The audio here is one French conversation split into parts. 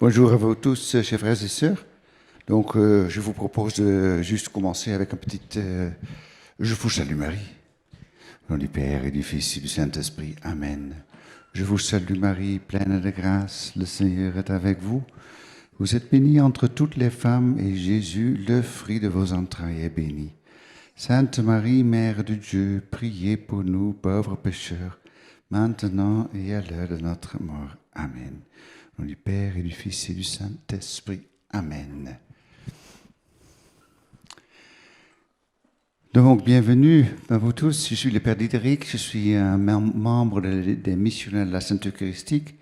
Bonjour à vous tous, chers frères et sœurs. Donc, je vous propose de juste commencer avec un petit Je vous salue Marie, au nom du Père et du Fils et du Saint-Esprit. Amen. Je vous salue Marie, pleine de grâce, le Seigneur est avec vous. Vous êtes bénie entre toutes les femmes et Jésus, le fruit de vos entrailles, est béni. Sainte Marie, Mère de Dieu, priez pour nous, pauvres pécheurs, maintenant et à l'heure de notre mort. Amen. Au nom du Père et du Fils et du Saint-Esprit. Amen. Donc, bienvenue à vous tous. Je suis le Père Diderik, je suis un membre des missionnaires de la Sainte Eucharistique.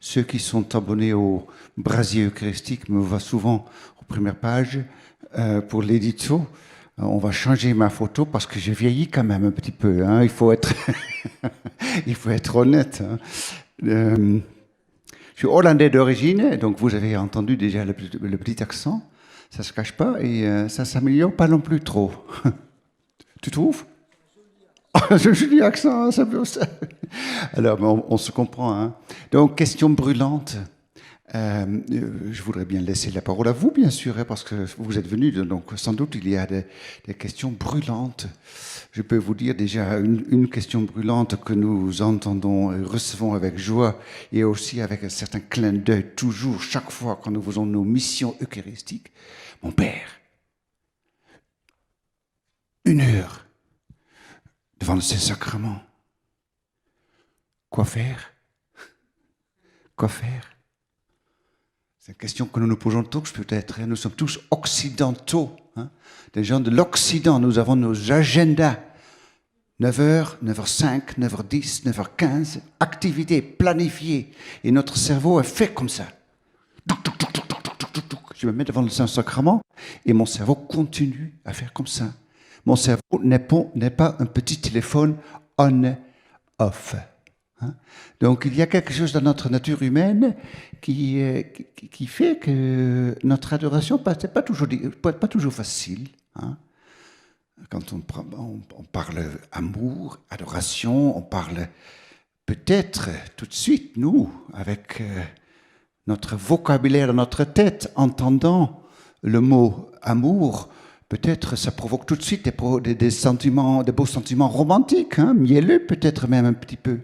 Ceux qui sont abonnés au brasier eucharistique me voient souvent aux premières pages pour l'édito. On va changer ma photo parce que j'ai vieilli quand même un petit peu. Hein. Il faut être honnête. Hein. Je suis hollandais d'origine, donc vous avez entendu déjà le petit accent. Ça ne se cache pas et ça ne s'améliore pas non plus trop. Tu trouves? Je dis accent, ça peut ça. Alors, on se comprend. Hein. Donc, question brûlante. Je voudrais bien laisser la parole à vous, bien sûr, hein, parce que vous êtes venus, donc sans doute il y a des questions brûlantes. Je peux vous dire déjà une question brûlante que nous entendons et recevons avec joie et aussi avec un certain clin d'œil, toujours, chaque fois quand nous faisons nos missions eucharistiques. Mon Père, 1 heure devant le Saint-Sacrement. Quoi faire? Quoi faire? C'est une question que nous nous posons tous peut-être. Hein. Nous sommes tous occidentaux. Hein. Des gens de l'Occident, nous avons nos agendas. 9h, 9h05, 9h10, 9h15, activités planifiées. Et notre cerveau est fait comme ça. Je me mets devant le Saint-Sacrement et mon cerveau continue à faire comme ça. Mon cerveau n'est pas un petit téléphone on-off. Hein? Donc il y a quelque chose dans notre nature humaine qui fait que notre adoration n'est pas toujours facile. Hein? Quand on parle amour, adoration, on parle peut-être tout de suite, nous, avec notre vocabulaire dans notre tête, entendant le mot amour, peut-être ça provoque tout de suite des sentiments, des beaux sentiments romantiques, hein, mielleux peut-être même un petit peu.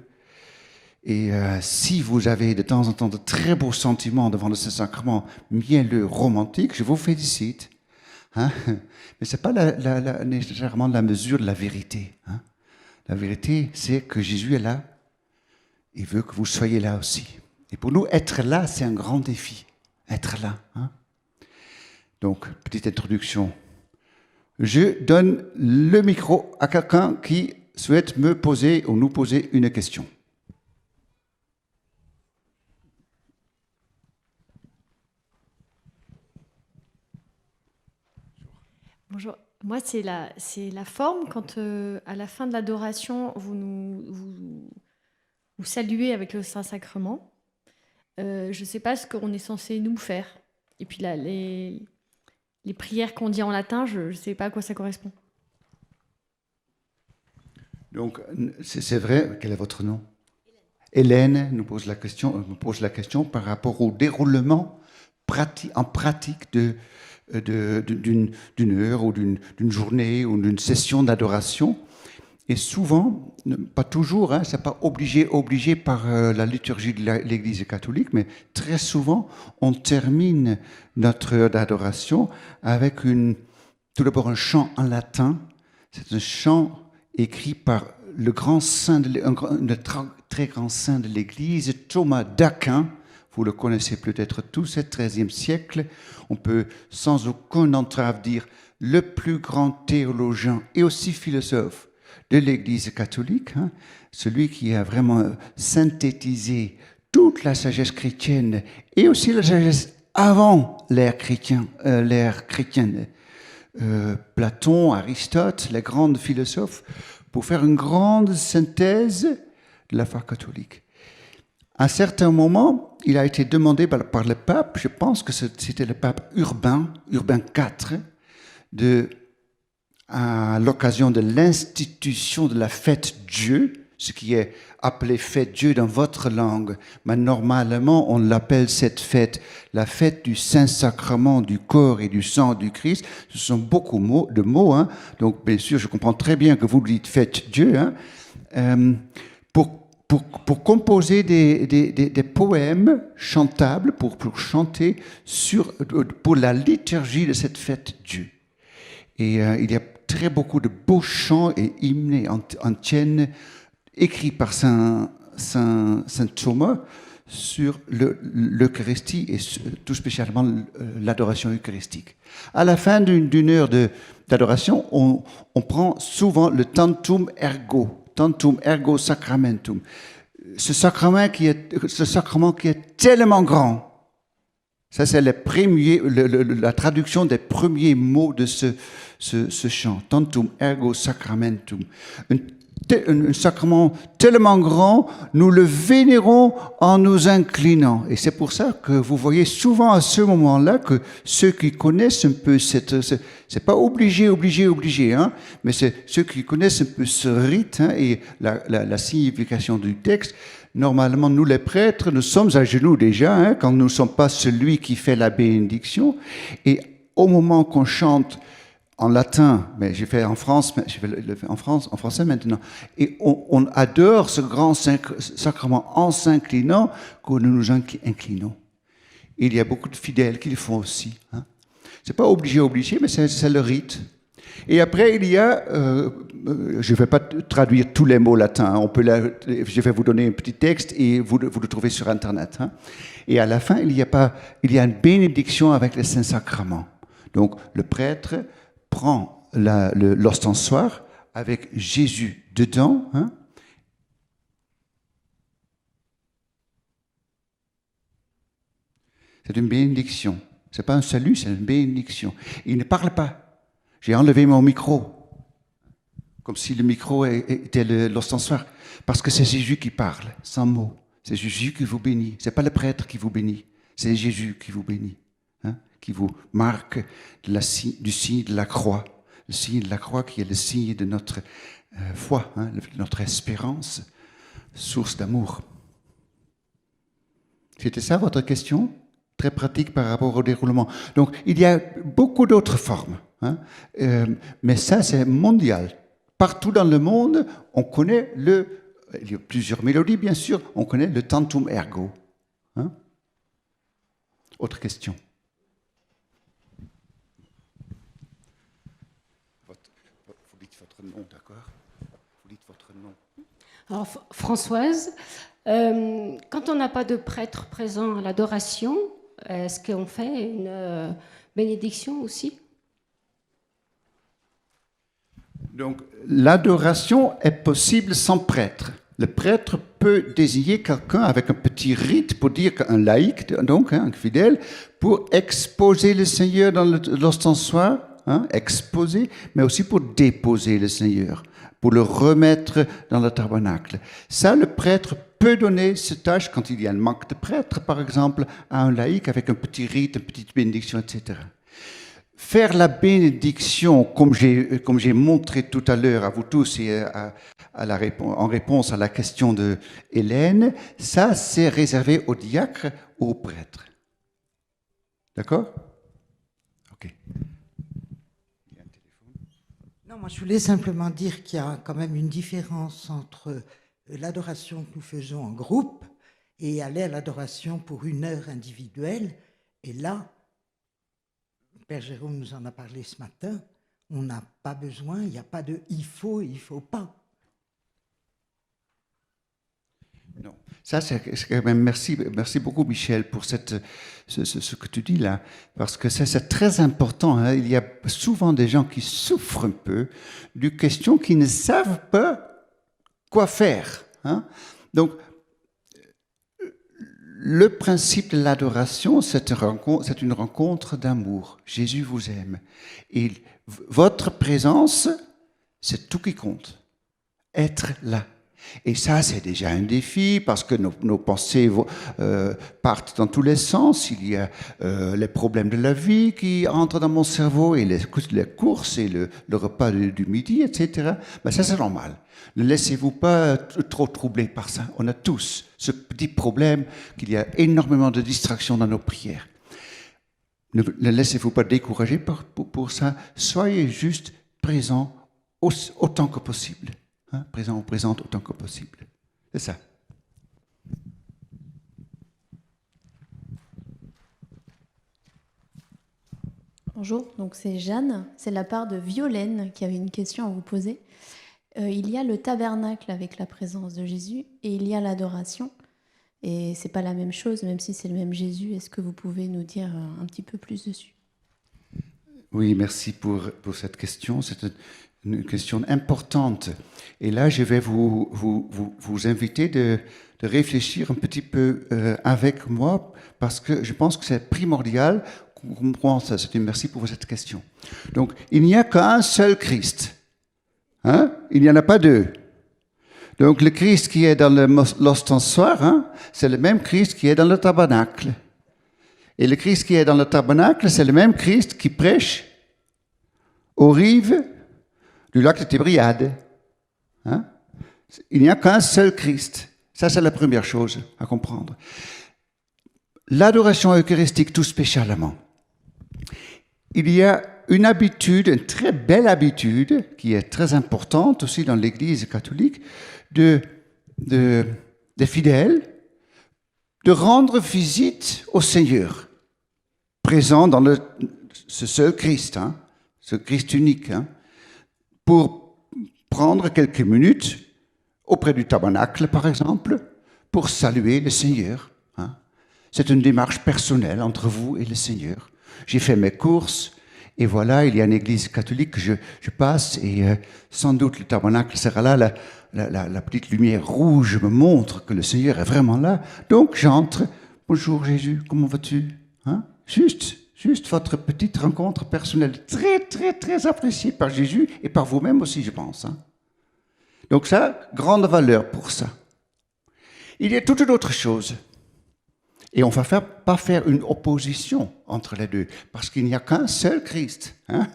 Et si vous avez de temps en temps de très beaux sentiments devant le Saint-Sacrement mielleux, romantiques, je vous félicite. Hein? Mais ce n'est pas nécessairement la mesure de la vérité. Hein? La vérité, c'est que Jésus est là. Il veut que vous soyez là aussi. Et pour nous, être là, c'est un grand défi. Être là. Hein? Donc, petite introduction. Je donne le micro à quelqu'un qui souhaite me poser ou nous poser une question. Bonjour. Moi, c'est la forme quand, à la fin de l'adoration, vous saluez avec le Saint-Sacrement. Je ne sais pas ce qu'on est censé nous faire. Et puis là, les prières qu'on dit en latin, je ne sais pas à quoi ça correspond. Donc, c'est vrai, quel est votre nom? Hélène me pose la question par rapport au déroulement en pratique d'une heure ou d'une journée ou d'une session d'adoration. Et souvent, pas toujours, hein, c'est pas obligé par la liturgie de l'Église catholique, mais très souvent, on termine notre heure d'adoration avec tout d'abord un chant en latin. C'est un chant écrit par un très grand saint de l'Église, Thomas d'Aquin. Vous le connaissez peut-être tous, c'est le XIIIe siècle. On peut sans aucune entrave dire le plus grand théologien et aussi philosophe de l'Église catholique, hein, celui qui a vraiment synthétisé toute la sagesse chrétienne et aussi la sagesse avant l'ère chrétienne. Platon, Aristote, les grands philosophes, pour faire une grande synthèse de la foi catholique. À un certain moment, il a été demandé par le pape, je pense que c'était le pape Urbain IV, à l'occasion de l'institution de la fête Dieu, ce qui est appelé fête Dieu dans votre langue. Mais normalement, on l'appelle cette fête, la fête du Saint-Sacrement, du corps et du sang du Christ. Ce sont beaucoup de mots. Hein. Donc, bien sûr, je comprends très bien que vous dites fête Dieu. Hein. Pour composer des poèmes chantables, pour chanter pour la liturgie de cette fête Dieu. Et il y a très beaucoup de beaux chants et hymnes anciennes écrits par Saint Thomas sur l'Eucharistie et tout spécialement l'adoration eucharistique. À la fin d'une heure d'adoration, on prend souvent le Tantum Ergo Sacramentum. Ce sacrement qui est tellement grand. Ça, c'est la traduction des premiers mots de ce chant. Tantum Ergo Sacramentum. Un sacrement tellement grand, nous le vénérons en nous inclinant. Et c'est pour ça que vous voyez souvent à ce moment-là que ceux qui connaissent un peu c'est pas obligé, hein, mais c'est ceux qui connaissent un peu ce rite hein, et la signification du texte. Normalement, nous les prêtres, nous sommes à genoux déjà, hein, quand nous ne sommes pas celui qui fait la bénédiction. Et au moment qu'on chante en latin, mais je fais en français maintenant, et on adore ce grand sacrement en s'inclinant que nous nous inclinons. Il y a beaucoup de fidèles qui le font aussi. Hein. C'est pas obligé, mais c'est le rite. Et après, il y a, je ne vais pas traduire tous les mots latins, je vais vous donner un petit texte et vous le trouvez sur Internet. Hein. Et à la fin, il y a une bénédiction avec le Saint-Sacrement. Donc, le prêtre prend l'ostensoir avec Jésus dedans. Hein. C'est une bénédiction. Ce n'est pas un salut, c'est une bénédiction. Il ne parle pas. J'ai enlevé mon micro, comme si le micro était l'ostensoir, parce que c'est Jésus qui parle, sans mots. C'est Jésus qui vous bénit. Ce n'est pas le prêtre qui vous bénit, c'est Jésus qui vous bénit, hein, qui vous marque du signe de la croix. Le signe de la croix qui est le signe de notre foi, hein, notre espérance, source d'amour. C'était ça votre question ? Très pratique par rapport au déroulement. Donc, il y a beaucoup d'autres formes. Hein, mais ça, c'est mondial. Partout dans le monde, on connaît il y a plusieurs mélodies, bien sûr, on connaît le Tantum Ergo. Hein. Autre question. Vous dites votre nom, d'accord ? Vous dites votre nom. Alors, Françoise, quand on n'a pas de prêtre présent à l'adoration, est-ce qu'on fait une bénédiction aussi ? Donc, l'adoration est possible sans prêtre. Le prêtre peut désigner quelqu'un avec un petit rite pour dire qu'un laïc, donc un fidèle, pour exposer le Seigneur dans l'ostensoir, hein, exposer, mais aussi pour déposer le Seigneur, pour le remettre dans le tabernacle. Ça, le prêtre peut donner cette tâche quand il y a un manque de prêtre, par exemple, à un laïc avec un petit rite, une petite bénédiction, etc. Faire la bénédiction, comme j'ai montré tout à l'heure à vous tous et en réponse à la question de Hélène, ça c'est réservé aux diacres ou aux prêtres. D'accord ? Ok. Non, moi je voulais simplement dire qu'il y a quand même une différence entre l'adoration que nous faisons en groupe et aller à l'adoration pour une heure individuelle. Et là, Père Jérôme nous en a parlé ce matin, on n'a pas besoin, il n'y a pas de « il faut pas ». Non, ça c'est quand même, merci beaucoup Michel pour ce que tu dis là, parce que c'est très important. Hein. Il y a souvent des gens qui souffrent un peu d'une question, qui ne savent pas quoi faire. Hein. Donc, le principe de l'adoration, c'est une rencontre d'amour. Jésus vous aime. Et votre présence, c'est tout qui compte. Être là. Et ça, c'est déjà un défi parce que nos pensées partent dans tous les sens. Il y a les problèmes de la vie qui entrent dans mon cerveau et les courses et le repas du midi, etc. Ben ça, c'est normal. Ne laissez-vous pas trop troubler par ça. On a tous ce petit problème qu'il y a énormément de distractions dans nos prières. Ne laissez-vous pas décourager pour ça. Soyez juste présents autant que possible. Hein, présent ou présente autant que possible. C'est ça. Bonjour, donc c'est Jeanne. C'est la part de Violaine qui avait une question à vous poser. Il y a le tabernacle avec la présence de Jésus et il y a l'adoration. Et c'est pas la même chose, même si c'est le même Jésus. Est-ce que vous pouvez nous dire un petit peu plus dessus? Oui, merci pour cette question. C'est une question importante. Et là, je vais vous inviter de réfléchir un petit peu avec moi, parce que je pense que c'est primordial qu'on comprenne ça. Merci pour cette question. Donc, il n'y a qu'un seul Christ. Hein? Il n'y en a pas deux. Donc, le Christ qui est dans l'ostensoir, hein, c'est le même Christ qui est dans le tabernacle. Et le Christ qui est dans le tabernacle, c'est le même Christ qui prêche aux rives du lac de Tibériade. Hein? Il n'y a qu'un seul Christ. Ça, c'est la première chose à comprendre. L'adoration eucharistique, tout spécialement. Il y a une habitude, une très belle habitude, qui est très importante aussi dans l'Église catholique, des fidèles, de rendre visite au Seigneur, présent dans ce seul Christ, hein, ce Christ unique, hein, pour prendre quelques minutes auprès du tabernacle, par exemple, pour saluer le Seigneur. Hein. C'est une démarche personnelle entre vous et le Seigneur. J'ai fait mes courses, et voilà, il y a une église catholique que je passe, et sans doute le tabernacle sera là, la petite lumière rouge me montre que le Seigneur est vraiment là. Donc j'entre, bonjour Jésus, comment vas-tu? Hein? Juste votre petite rencontre personnelle, très, très, très appréciée par Jésus et par vous-même aussi, je pense. Hein? Donc ça, grande valeur pour ça. Il y a toute une autre chose. Et on ne va pas faire une opposition entre les deux, parce qu'il n'y a qu'un seul Christ. Hein?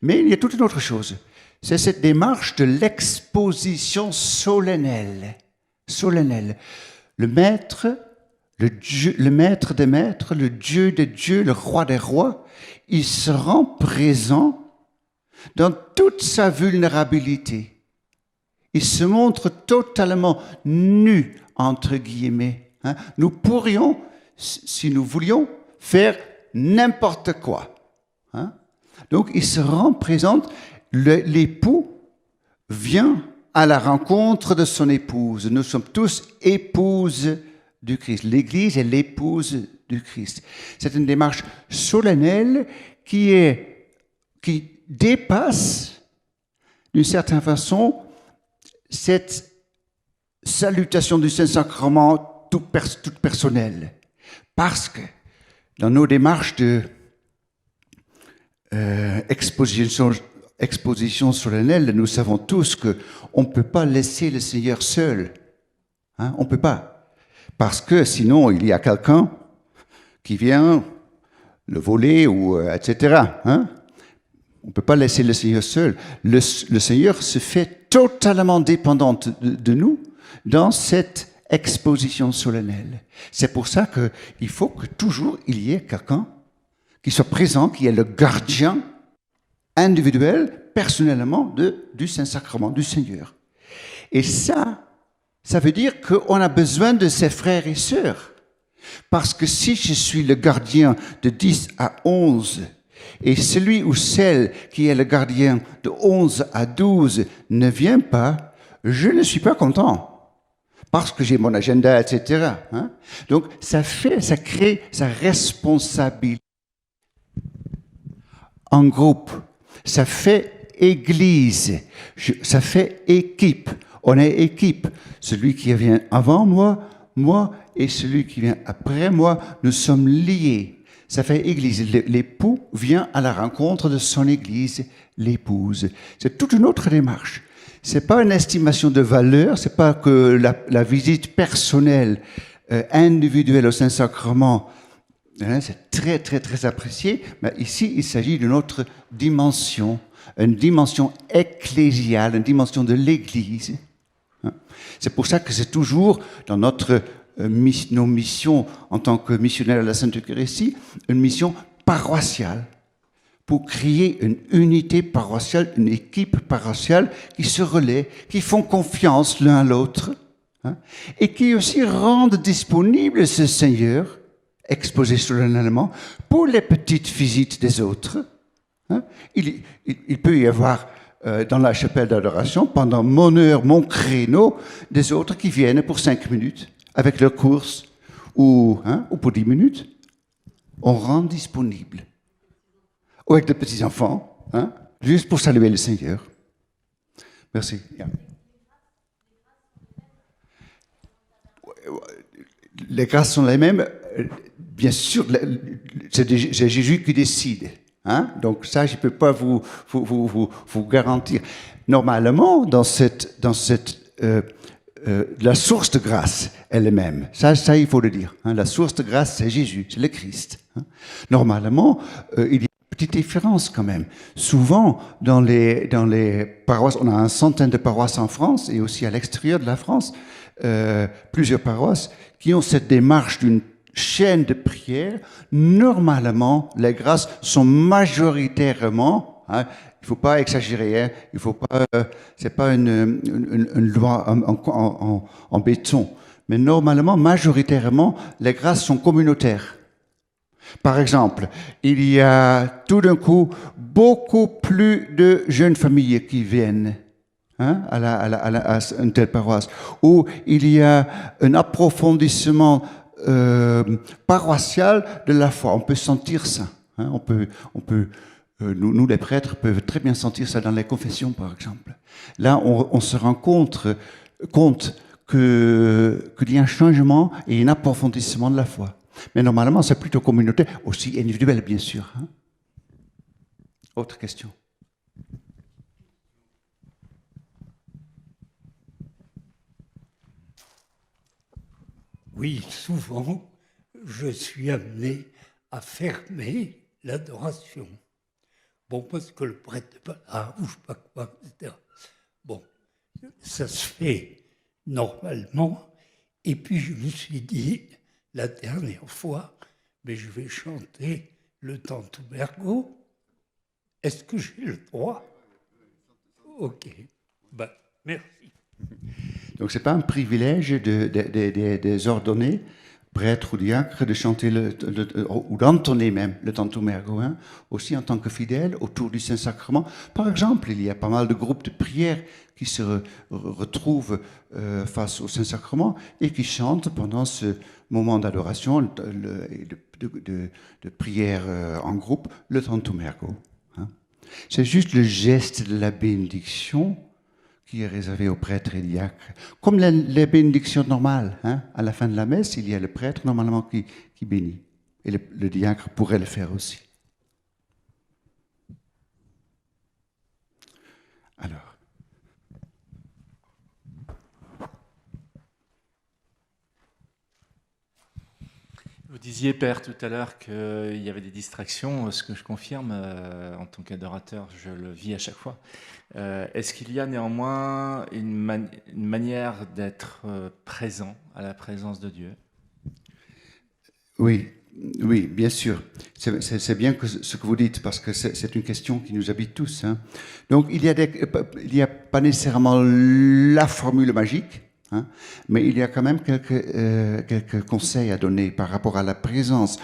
Mais il y a toute une autre chose. C'est cette démarche de l'exposition solennelle. Solennelle. Le maître des maîtres, le Dieu des dieux, le roi des rois, il se rend présent dans toute sa vulnérabilité. Il se montre totalement nu, entre guillemets. Hein? Nous pourrions, si nous voulions, faire n'importe quoi. Hein? Donc, il se rend présent, l'époux vient à la rencontre de son épouse. Nous sommes tous épouses du Christ. L'Église est l'épouse du Christ. C'est une démarche solennelle qui dépasse, d'une certaine façon, cette salutation du Saint-Sacrement toute personnelle. Parce que dans nos démarches exposition solennelle, nous savons tous qu'on ne peut pas laisser le Seigneur seul. Hein? On ne peut pas. Parce que sinon, il y a quelqu'un qui vient le voler, ou etc. Hein? On ne peut pas laisser le Seigneur seul. Le Seigneur se fait totalement dépendant de nous dans cette exposition solennelle. C'est pour ça qu'il faut que toujours il y ait quelqu'un qui soit présent, qui est le gardien individuel, personnellement, du Saint-Sacrement, du Seigneur. Et ça veut dire qu'on a besoin de ses frères et sœurs. Parce que si je suis le gardien de 10 à 11, et celui ou celle qui est le gardien de 11 à 12 ne vient pas, je ne suis pas content. Parce que j'ai mon agenda, etc. Hein? Donc, ça crée sa responsabilité en groupe. Ça fait église. Ça fait équipe. On est équipe. Celui qui vient avant moi, et celui qui vient après moi, nous sommes liés. Ça fait église. L'époux vient à la rencontre de son église, l'épouse. C'est toute une autre démarche. C'est pas une estimation de valeur, c'est pas que la visite personnelle, individuelle au Saint-Sacrement, hein, c'est très, très, très apprécié, mais ici, il s'agit d'une autre dimension, une dimension ecclésiale, une dimension de l'Église. Hein. C'est pour ça que c'est toujours dans nos missions en tant que missionnaires à la Sainte Eucharistie, une mission paroissiale, pour créer une unité paroissiale, une équipe paroissiale qui se relaie, qui font confiance l'un à l'autre, hein, et qui aussi rendent disponible ce Seigneur, exposé solennellement, pour les petites visites des autres. Hein. Il peut y avoir dans la chapelle d'adoration, pendant mon heure, mon créneau, des autres qui viennent pour 5 minutes, avec leur course, ou pour 10 minutes. On rend disponible. Ou avec des petits-enfants, hein, juste pour saluer le Seigneur. Merci. Yeah. Les grâces sont les mêmes. Bien sûr, c'est Jésus qui décide. Hein? Donc ça, je ne peux pas vous garantir. Normalement, la source de grâce est la même. Ça, il faut le dire. Hein? La source de grâce, c'est Jésus, c'est le Christ. Hein? Normalement, il y a petite différence quand même. Souvent, dans les paroisses, on a une centaine de paroisses en France et aussi à l'extérieur de la France, plusieurs paroisses qui ont cette démarche d'une chaîne de prière. Normalement, les grâces sont majoritairement, hein, il ne faut pas exagérer, hein, il faut pas, c'est pas une loi en béton, mais normalement, majoritairement, les grâces sont communautaires. Par exemple, il y a tout d'un coup beaucoup plus de jeunes familles qui viennent, hein, à une telle paroisse, où il y a un approfondissement paroissial de la foi. On peut sentir ça. Hein, nous, les prêtres, peuvent très bien sentir ça dans les confessions, par exemple. Là, on se rend compte qu'il y a un changement et un approfondissement de la foi. Mais normalement, c'est plutôt communautaire, aussi individuel, bien sûr. Hein. Autre question. Oui, souvent, je suis amené à fermer l'adoration. Bon, parce que le prêtre n'est pas là, ou je ne sais pas quoi, etc. Bon, ça se fait normalement. Et puis, je me suis dit, la dernière fois, mais je vais chanter le Tantum Ergo. Est-ce que j'ai le droit? Ok, ben, merci. Donc, ce n'est pas un privilège des ordonnés, prêtres ou diacres, de chanter ou d'entonner même le Tantum Ergo, hein, aussi en tant que fidèles autour du Saint-Sacrement. Par exemple, il y a pas mal de groupes de prière qui se retrouvent face au Saint-Sacrement et qui chantent pendant ce moment d'adoration, de prière en groupe, le Tantum Ergo. Hein. C'est juste le geste de la bénédiction qui est réservé aux prêtres et diacres. Comme les bénédictions normales, hein, à la fin de la messe, il y a le prêtre normalement qui bénit. Et le diacre pourrait le faire aussi. Alors. Vous disiez, Père, tout à l'heure qu'il y avait des distractions, ce que je confirme en tant qu'adorateur, je le vis à chaque fois. Est-ce qu'il y a néanmoins une manière d'être présent à la présence de Dieu? Oui, bien sûr. C'est bien ce que vous dites, parce que c'est une question qui nous habite tous. Hein. Donc, il y a pas nécessairement la formule magique, hein, mais il y a quand même quelques conseils à donner par rapport à la présence.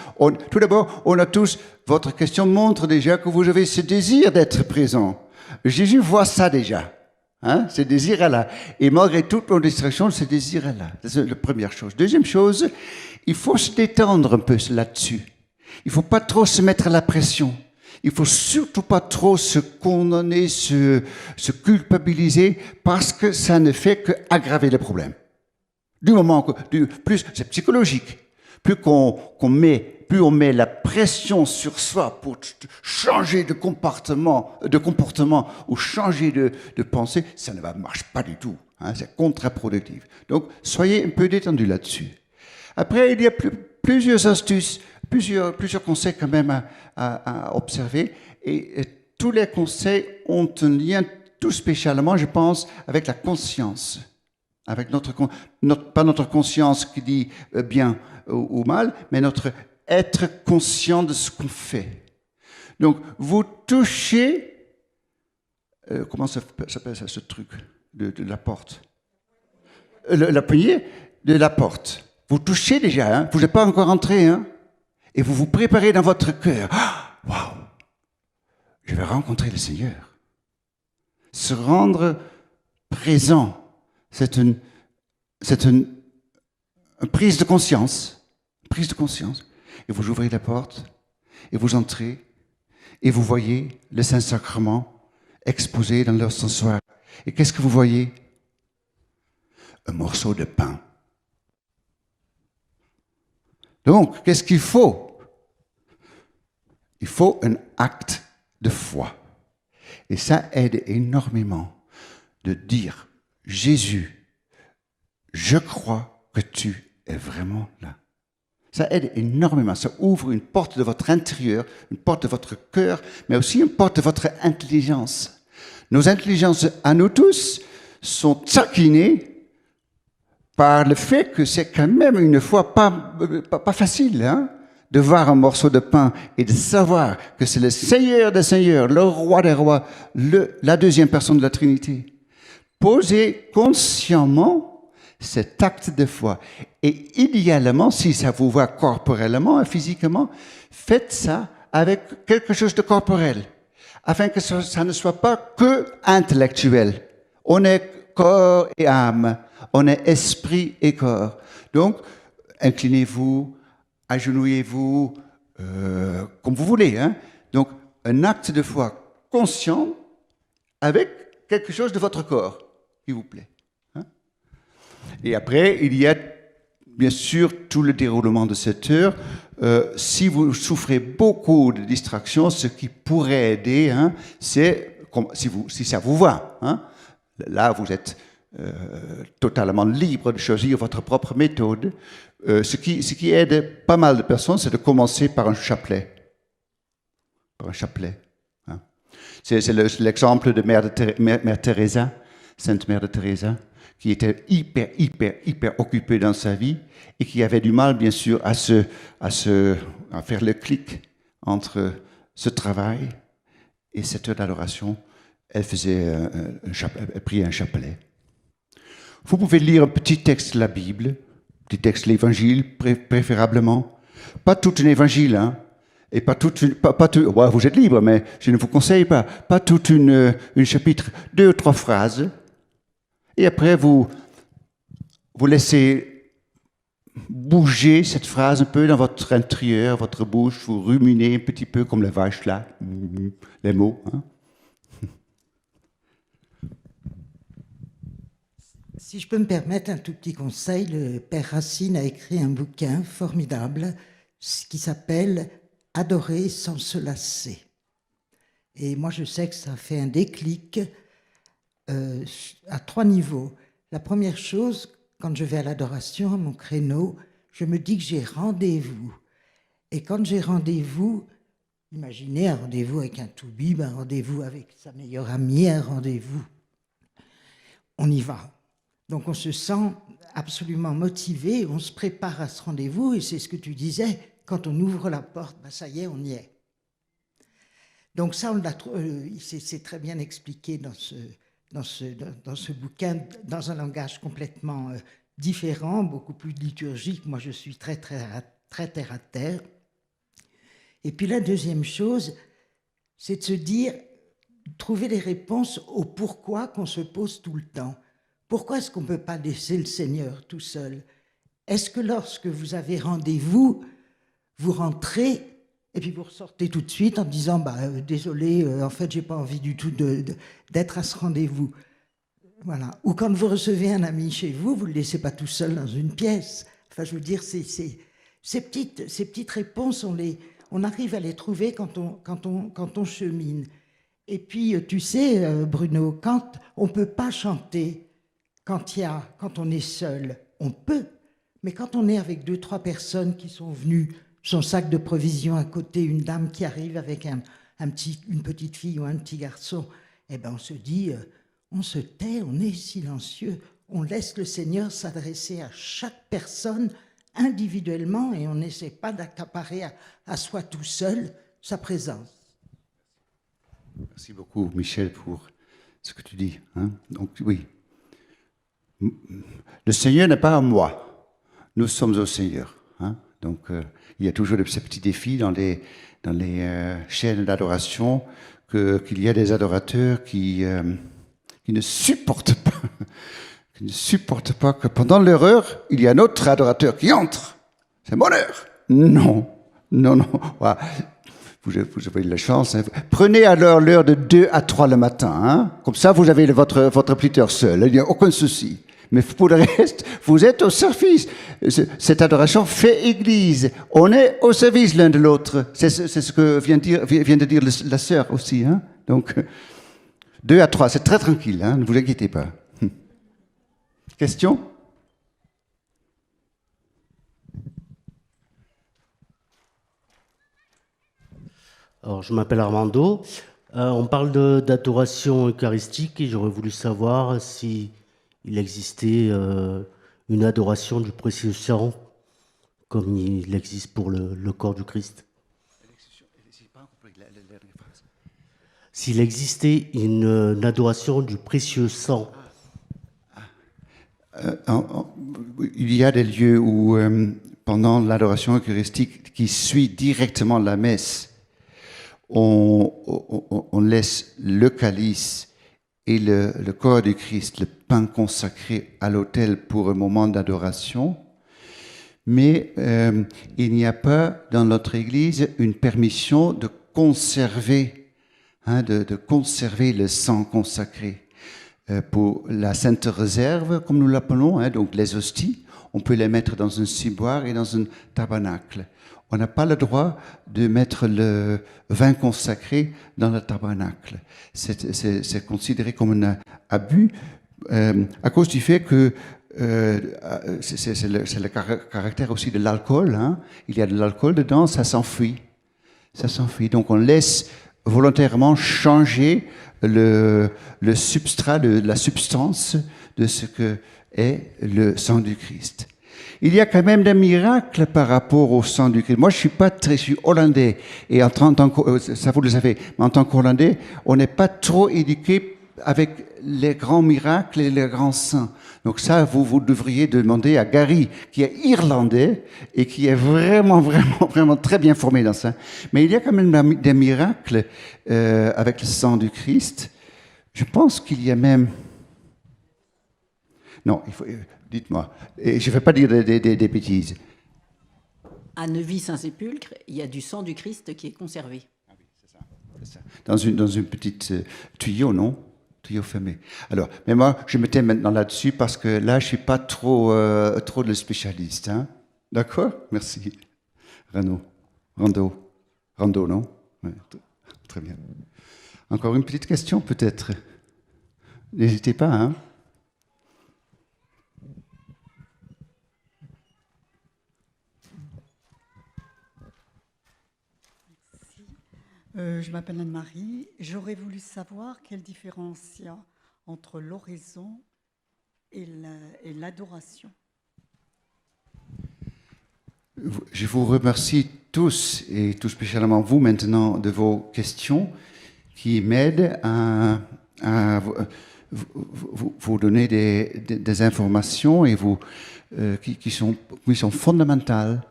Tout d'abord, on a tous, votre question montre déjà que vous avez ce désir d'être présent. Jésus voit ça déjà. Hein, ce désir est là. Et malgré toutes nos distractions, ce désir est là. C'est la première chose. Deuxième chose, il faut se détendre un peu là-dessus. Il ne faut pas trop se mettre à la pression. Il ne faut surtout pas trop se condamner, se culpabiliser, parce que ça ne fait qu'aggraver le problème. Du moment que, plus, c'est psychologique. plus on met la pression sur soi pour changer de comportement ou changer de pensée, ça ne marche pas du tout. Hein, c'est contre-productif. Donc, soyez un peu détendus là-dessus. Après, il y a plusieurs astuces, plusieurs conseils quand même à observer. Et tous les conseils ont un lien tout spécialement, je pense, avec la conscience. Avec pas notre conscience qui dit bien ou mal, mais notre être conscient de ce qu'on fait. Donc, vous touchez, comment ça s'appelle ça, ce truc de la porte? La poignée de la porte. Vous touchez déjà, hein? Vous n'êtes pas encore entré, hein? Et vous vous préparez dans votre cœur. Ah, waouh! Je vais rencontrer le Seigneur. Se rendre présent, c'est une prise de conscience. Prise de conscience. Et vous ouvrez la porte, et vous entrez, et vous voyez le Saint-Sacrement exposé dans l'ostensoir. Et qu'est-ce que vous voyez? Un morceau de pain. Donc, qu'est-ce qu'il faut? Il faut un acte de foi. Et ça aide énormément de dire, Jésus, je crois que tu es vraiment là. Ça aide énormément. Ça ouvre une porte de votre intérieur, une porte de votre cœur, mais aussi une porte de votre intelligence. Nos intelligences à nous tous sont taquinées par le fait que c'est quand même une fois pas facile, hein, de voir un morceau de pain et de savoir que c'est le Seigneur des Seigneurs, le Roi des Rois, la deuxième personne de la Trinité. Posez consciemment cet acte de foi. Et idéalement, si ça vous va corporellement et physiquement, faites ça avec quelque chose de corporel, afin que ça ne soit pas que intellectuel. On est corps et âme. On est esprit et corps. Donc, inclinez-vous, agenouillez-vous, comme vous voulez. Hein? Donc, un acte de foi conscient avec quelque chose de votre corps, s'il vous plaît. Hein? Et après, il y a bien sûr tout le déroulement de cette heure. Si vous souffrez beaucoup de distractions, ce qui pourrait aider, hein, c'est si ça vous va. Hein? Là, vous êtes totalement libre de choisir votre propre méthode. Ce qui aide pas mal de personnes, c'est de commencer par un chapelet. Par un chapelet. Hein. C'est l'exemple de Mère Teresa, Sainte Mère de Teresa, qui était hyper occupée dans sa vie et qui avait du mal, bien sûr, à faire le clic entre ce travail et cette heure d'adoration. Elle priait un chapelet. Vous pouvez lire un petit texte de la Bible, un petit texte de l'Évangile, préférablement. Pas tout un Évangile, hein. Et pas tout. Ouais, vous êtes libre, mais je ne vous conseille pas. Pas tout une chapitre, 2 ou 3 phrases. Et après, vous laissez bouger cette phrase un peu dans votre intérieur, votre bouche. Vous ruminez un petit peu comme la vache là, les mots. Hein. Si je peux me permettre un tout petit conseil, le Père Racine a écrit un bouquin formidable qui s'appelle « Adorer sans se lasser ». Et moi, je sais que ça fait un déclic à 3 niveaux. La première chose, quand je vais à l'adoration, à mon créneau, je me dis que j'ai rendez-vous. Et quand j'ai rendez-vous, imaginez un rendez-vous avec un toubib, un rendez-vous avec sa meilleure amie, un rendez-vous, on y va. Donc on se sent absolument motivé, on se prépare à ce rendez-vous, et c'est ce que tu disais, quand on ouvre la porte, ben ça y est, on y est. Donc ça, c'est très bien expliqué dans ce bouquin, dans un langage complètement différent, beaucoup plus liturgique. Moi, je suis très terre à terre. Et puis la deuxième chose, c'est de se dire, trouver les réponses au pourquoi qu'on se pose tout le temps. Pourquoi est-ce qu'on ne peut pas laisser le Seigneur tout seul? Est-ce que lorsque vous avez rendez-vous, vous rentrez et puis vous ressortez tout de suite en disant désolé, en fait, j'ai pas envie du tout d'être à ce rendez-vous. Voilà. Ou quand vous recevez un ami chez vous, vous ne le laissez pas tout seul dans une pièce. Enfin, je veux dire, ces petites réponses, on arrive à les trouver quand on chemine. Et puis, tu sais, Bruno, quand on ne peut pas chanter, quand on est seul, on peut. Mais quand on est avec 2-3 personnes qui sont venues, son sac de provisions à côté, une dame qui arrive avec une petite fille ou un petit garçon, eh ben on se dit, on se tait, on est silencieux, on laisse le Seigneur s'adresser à chaque personne individuellement et on n'essaie pas d'accaparer à soi tout seul sa présence. Merci beaucoup, Michel, pour ce que tu dis. Hein. Donc, oui. Le Seigneur n'est pas à moi. Nous sommes au Seigneur. Hein. Donc, il y a toujours ces petits défis dans les chaînes d'adoration qu'il y a des adorateurs qui ne supportent pas que pendant leur heure, il y a un autre adorateur qui entre. C'est mon heure. Non. Voilà. Vous avez de la chance. Hein. Prenez alors l'heure de 2 à 3 le matin. Hein. Comme ça, vous avez votre petite heure seule. Il n'y a aucun souci. Mais pour le reste, vous êtes au service. Cette adoration fait église. On est au service l'un de l'autre. C'est ce que vient de dire la sœur aussi. Hein. Donc, 2 à 3, c'est très tranquille. Hein. Ne vous inquiétez pas. Question ? Alors, je m'appelle Armando. On parle d'adoration eucharistique et j'aurais voulu savoir si il existait une adoration du précieux sang comme il existe pour le corps du Christ. S'il existait une adoration du précieux sang. Il y a des lieux où, pendant l'adoration eucharistique qui suit directement la messe, on laisse le calice et le corps du Christ, le pain consacré à l'autel pour un moment d'adoration. Mais il n'y a pas dans notre Église une permission de conserver, de conserver le sang consacré. Pour la sainte réserve, comme nous l'appelons, donc les hosties, on peut les mettre dans un ciboire et dans un tabernacle. On n'a pas le droit de mettre le vin consacré dans le tabernacle. C'est considéré comme un abus à cause du fait que c'est le caractère aussi de l'alcool. Hein. Il y a de l'alcool dedans, ça s'enfuit. Ça s'enfuit. Donc on laisse volontairement changer le substrat, la substance de ce que est le sang du Christ. Il y a quand même des miracles par rapport au sang du Christ. Moi, je suis hollandais, et ça vous le savez, mais en tant qu'Hollandais, on n'est pas trop éduqué avec les grands miracles et les grands saints. Donc ça, vous devriez demander à Gary, qui est irlandais et qui est vraiment très bien formé dans ça. Mais il y a quand même des miracles avec le sang du Christ. Je pense qu'il y a même... Non, dites-moi. Et je ne vais pas dire des bêtises. À Neuvy-Saint-Sépulcre, il y a du sang du Christ qui est conservé. Ah oui, c'est ça. Dans une petite tuyau, non ? Tuyau fermé. Alors, mais moi, je me tais maintenant là-dessus parce que là, je ne suis pas trop le spécialiste. Hein. D'accord ? Merci. Rando, non ? Ouais, très bien. Encore une petite question, peut-être ? N'hésitez pas, hein ? Je m'appelle Anne-Marie. J'aurais voulu savoir quelle différence il y a entre l'oraison et l'adoration. Je vous remercie tous, et tout spécialement vous maintenant, de vos questions qui m'aident à vous donner des informations et qui sont fondamentales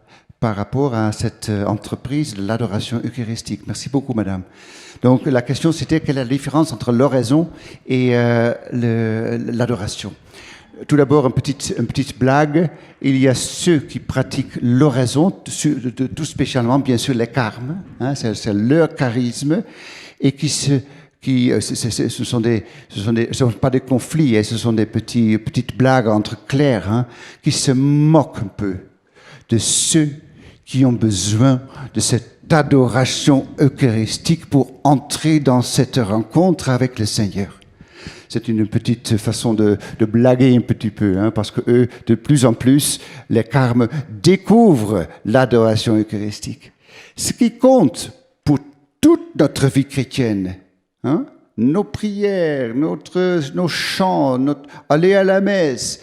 par rapport à cette entreprise de l'adoration eucharistique. Merci beaucoup, madame. Donc, la question, c'était quelle est la différence entre l'oraison et l'adoration. Tout d'abord, une petite blague. Il y a ceux qui pratiquent l'oraison, tout spécialement, bien sûr, les carmes. Hein, c'est leur charisme. Et ce sont pas des conflits, hein, ce sont des petites blagues entre clercs, hein, qui se moquent un peu de ceux qui ont besoin de cette adoration eucharistique pour entrer dans cette rencontre avec le Seigneur. C'est une petite façon de blaguer un petit peu, hein, parce que eux, de plus en plus, les carmes découvrent l'adoration eucharistique. Ce qui compte pour toute notre vie chrétienne, hein, nos prières, nos chants, aller à la messe,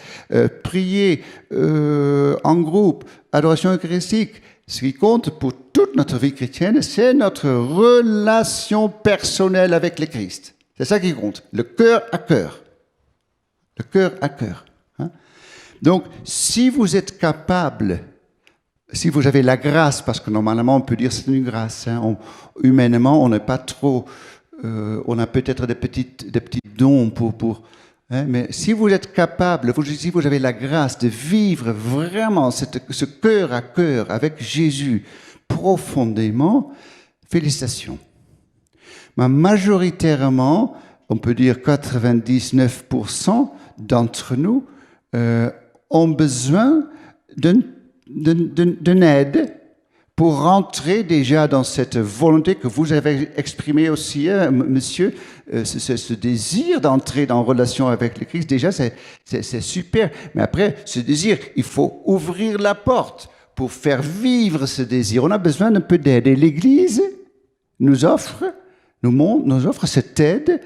prier en groupe, adoration eucharistique, ce qui compte pour toute notre vie chrétienne, c'est notre relation personnelle avec le Christ. C'est ça qui compte, le cœur à cœur. Le cœur à cœur. Hein. Donc, si vous êtes capable, si vous avez la grâce, parce que normalement on peut dire c'est une grâce, hein, humainement on n'est pas trop, on a peut-être des petits dons pour hein, mais si vous êtes capable, si vous avez la grâce de vivre vraiment ce cœur à cœur avec Jésus profondément, félicitations. Mais majoritairement, on peut dire 99% d'entre nous ont besoin d'une aide pour rentrer déjà dans cette volonté que vous avez exprimée aussi, hein, monsieur, ce désir d'entrer en relation avec le Christ. Déjà, c'est super. Mais après, ce désir, il faut ouvrir la porte pour faire vivre ce désir. On a besoin d'un peu d'aide. Et l'Église nous offre cette aide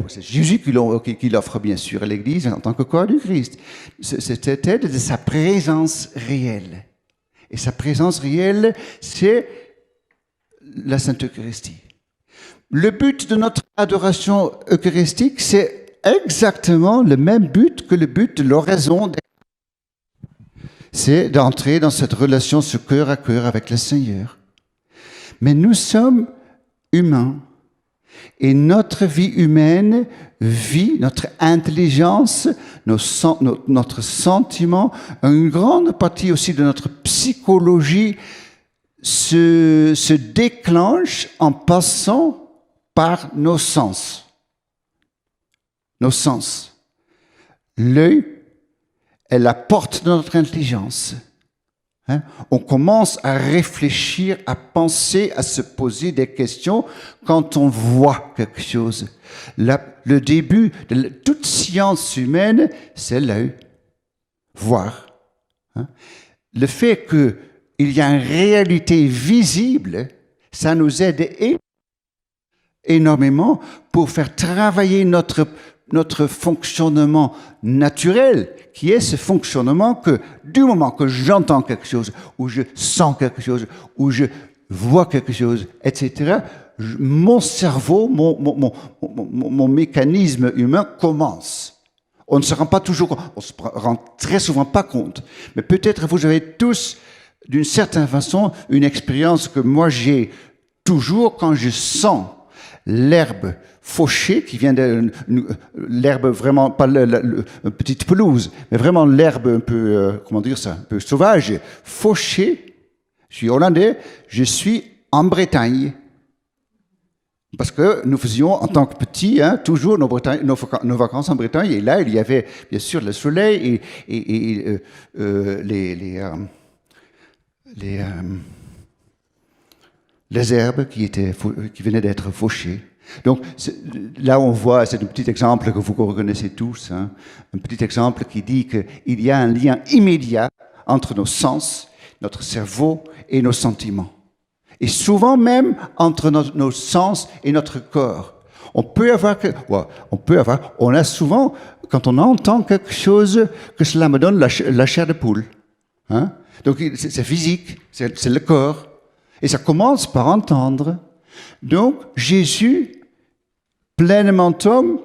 c'est Jésus qui l'offre bien sûr à l'Église en tant que corps du Christ. Cette aide de sa présence réelle. Et sa présence réelle, c'est la Sainte Eucharistie. Le but de notre adoration eucharistique, c'est exactement le même but que le but de l'oraison. C'est d'entrer dans cette relation, ce cœur à cœur avec le Seigneur. Mais nous sommes humains. Et notre vie humaine, notre intelligence, notre sentiment, une grande partie aussi de notre psychologie se déclenche en passant par nos sens. Nos sens. L'œil est la porte de notre intelligence. Hein? On commence à réfléchir, à penser, à se poser des questions quand on voit quelque chose. Le début de toute science humaine, c'est l'œil. Voir. Hein? Le fait qu'il y a une réalité visible, ça nous aide énormément pour faire travailler notre fonctionnement naturel, qui est ce fonctionnement que du moment que j'entends quelque chose, ou je sens quelque chose, ou je vois quelque chose, etc., mon cerveau, mon mécanisme humain commence. On ne se rend pas toujours compte, on se rend très souvent pas compte. Mais peut-être vous avez tous, d'une certaine façon, une expérience que moi j'ai toujours quand je sens l'herbe fauchée qui vient de l'herbe vraiment, pas une petite pelouse, mais vraiment l'herbe un peu, comment dire ça, un peu sauvage, fauchée. Je suis hollandais, je suis en Bretagne. Parce que nous faisions, en tant que petits, hein, toujours nos vacances en Bretagne, et là, il y avait bien sûr le soleil et les herbes qui venaient d'être fauchées. Donc là, on voit, c'est un petit exemple que vous reconnaissez tous, hein, un petit exemple qui dit qu'il y a un lien immédiat entre nos sens, notre cerveau et nos sentiments. Et souvent même entre nos sens et notre corps. On a souvent, quand on entend quelque chose, que cela me donne la chair de poule. Hein? Donc c'est physique, c'est le corps. Et ça commence par entendre. Donc Jésus, pleinement homme,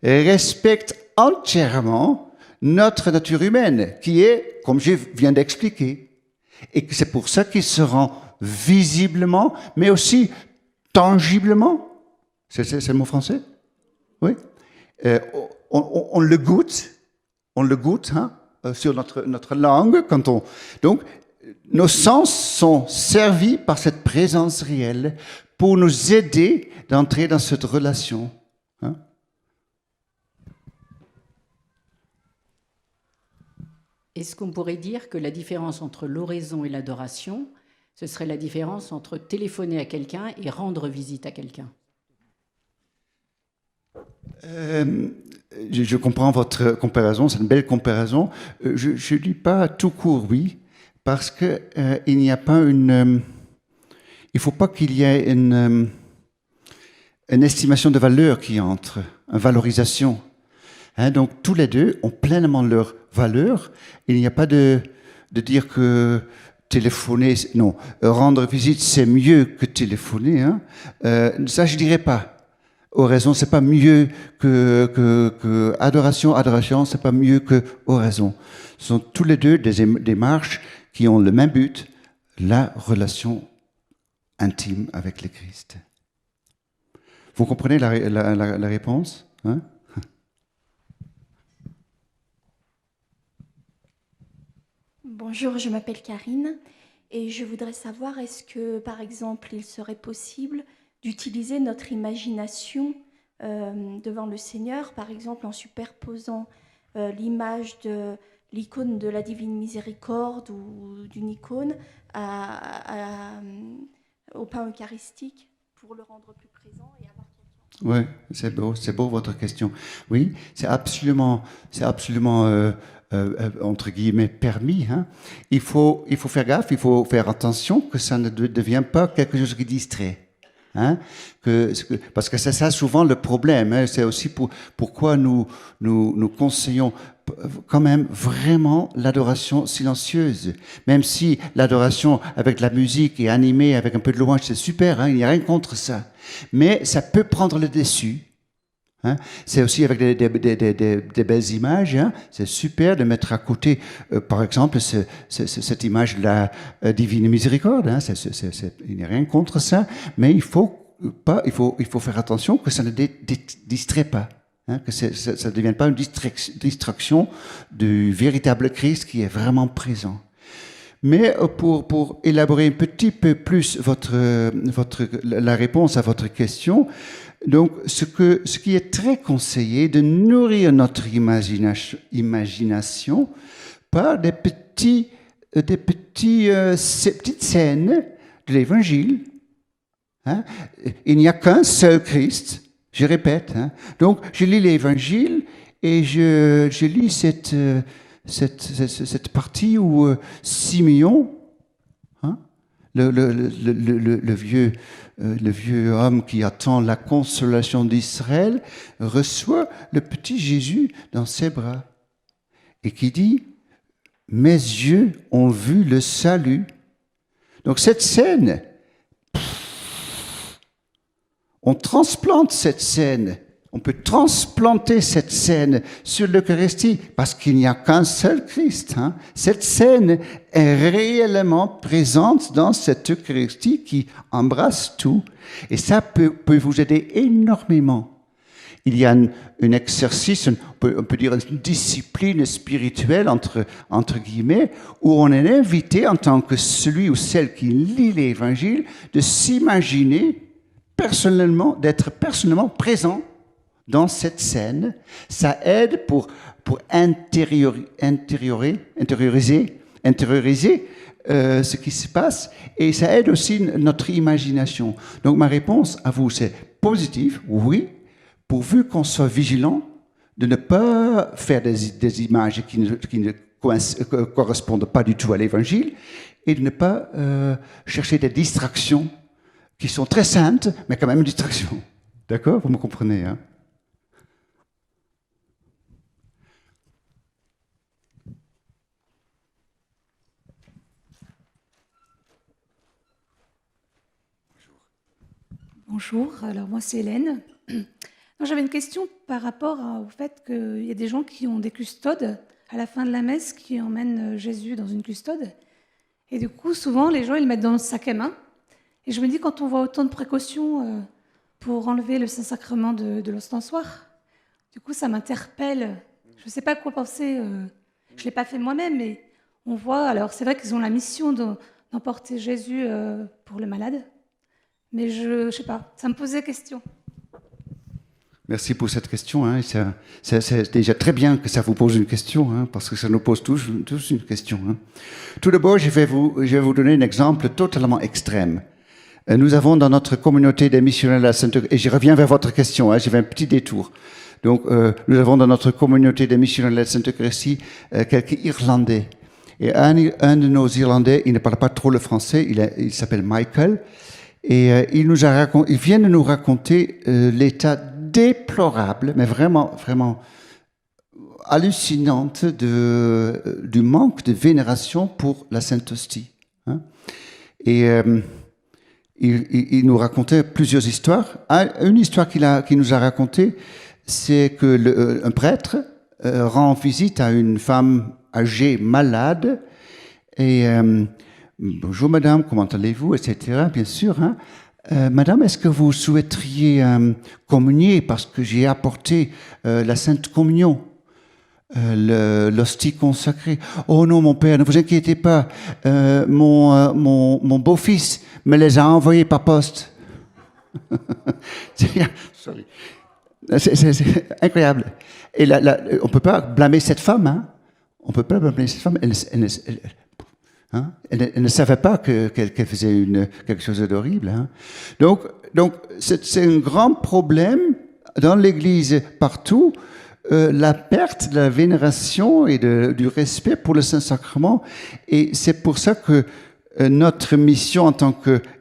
respecte entièrement notre nature humaine, qui est, comme je viens d'expliquer. Et c'est pour ça qu'il se rend visiblement, mais aussi tangiblement. C'est le mot français? Oui. On le goûte hein, sur notre langue. Donc, nos sens sont servis par cette présence réelle pour nous aider d'entrer dans cette relation. Hein? Est-ce qu'on pourrait dire que la différence entre l'oraison et l'adoration, Ce serait la différence entre téléphoner à quelqu'un et rendre visite à quelqu'un. Je comprends votre comparaison, c'est une belle comparaison. Je ne dis pas tout court, oui, parce que il n'y a pas une... il ne faut pas qu'il y ait une estimation de valeur qui entre, une valorisation. Hein, donc tous les deux ont pleinement leur valeur. Il n'y a pas de dire que téléphoner, non, rendre visite c'est mieux que téléphoner. Hein. Ça je dirais pas. Oraison c'est pas mieux que adoration. Adoration c'est pas mieux que oraison. Ce sont tous les deux des démarches qui ont le même but, la relation intime avec le Christ. Vous comprenez la réponse, hein? Bonjour, je m'appelle Karine et je voudrais savoir est-ce que, par exemple, il serait possible d'utiliser notre imagination devant le Seigneur, par exemple en superposant l'image de l'icône de la Divine Miséricorde ou d'une icône au pain eucharistique pour le rendre plus présent et avoir Oui, c'est beau votre question. Oui, c'est absolument entre guillemets permis. Hein. Il faut faire gaffe, il faut faire attention que ça ne devienne pas quelque chose qui distrait. Hein, parce que c'est ça souvent le problème. Hein, c'est aussi pourquoi nous conseillons quand même vraiment l'adoration silencieuse. Même si l'adoration avec de la musique et animée avec un peu de louange, c'est super, hein, il n'y a rien contre ça. Mais ça peut prendre le dessus. Hein. C'est aussi avec des belles images. Hein. C'est super de mettre à côté, par exemple, cette image de la Divine Miséricorde. Hein. Il n'y a rien contre ça, mais il faut faire attention que ça ne distrait pas. Hein, que ça ne devienne pas une distraction du véritable Christ qui est vraiment présent. Mais pour élaborer un petit peu plus la réponse à votre question, donc ce qui est très conseillé, de nourrir notre imagination par des petites scènes de l'Évangile. Hein? Il n'y a qu'un seul Christ. Je répète, hein. Donc je lis l'Évangile et je lis cette partie où Simeon, hein, le vieux homme qui attend la consolation d'Israël, reçoit le petit Jésus dans ses bras et qui dit « Mes yeux ont vu le salut ». Donc cette scène, on transplante cette scène, on peut transplanter cette scène sur l'Eucharistie parce qu'il n'y a qu'un seul Christ. Hein. Cette scène est réellement présente dans cette Eucharistie qui embrasse tout. Et ça peut vous aider énormément. Il y a un exercice, on peut dire une discipline spirituelle, entre guillemets, où on est invité en tant que celui ou celle qui lit l'Évangile de s'imaginer personnellement, d'être personnellement présent dans cette scène. Ça aide pour intérioriser ce qui se passe et ça aide aussi notre imagination. Donc ma réponse à vous, c'est positive, oui, pourvu qu'on soit vigilant de ne pas faire des images qui ne correspondent pas du tout à l'Évangile et de ne pas chercher des distractions qui sont très saintes, mais quand même une distraction. D'accord? Vous me comprenez, hein? Bonjour, alors moi c'est Hélène. J'avais une question par rapport au fait qu'il y a des gens qui ont des custodes à la fin de la messe qui emmènent Jésus dans une custode. Et du coup, souvent, les gens ils le mettent dans le sac à main. Et je me dis, quand on voit autant de précautions pour enlever le Saint-Sacrement de l'ostensoir, du coup, ça m'interpelle. Je ne sais pas quoi penser. Je ne l'ai pas fait moi-même, mais on voit... Alors, c'est vrai qu'ils ont la mission d'emporter Jésus pour le malade. Mais je ne sais pas, ça me posait question. Merci pour cette question. Hein. C'est déjà très bien que ça vous pose une question, hein, parce que ça nous pose tous une question. Hein. Tout d'abord, je vais vous donner un exemple totalement extrême. Nous avons dans notre communauté des missionnaires de la Sainte... Et je reviens vers votre question, hein, j'ai fait un petit détour. Donc, nous avons dans notre communauté des missionnaires de la Sainte-Eucharistie quelques Irlandais. Et un de nos Irlandais, il ne parle pas trop le français, il s'appelle Michael, et il vient de nous raconter l'état déplorable, mais vraiment, vraiment hallucinante du manque de vénération pour la Sainte Hostie. Hein. Et il nous racontait plusieurs histoires. Une histoire qu'il nous a racontée, c'est que un prêtre rend visite à une femme âgée, malade, et bonjour madame, comment allez-vous, etc. Bien sûr. Hein. Madame, est-ce que vous souhaiteriez communier parce que j'ai apporté la Sainte Communion, l'hostie consacrée. Oh non, mon père, ne vous inquiétez pas, mon beau-fils me les a envoyés par poste. Sorry. C'est incroyable. Et là, on ne peut pas blâmer cette femme. Hein. On ne peut pas blâmer cette femme. Elle ne savait pas qu'elle faisait quelque chose d'horrible. Hein. Donc c'est un grand problème dans l'Église partout, la perte de la vénération et du respect pour le Saint-Sacrement. Et c'est pour ça que notre mission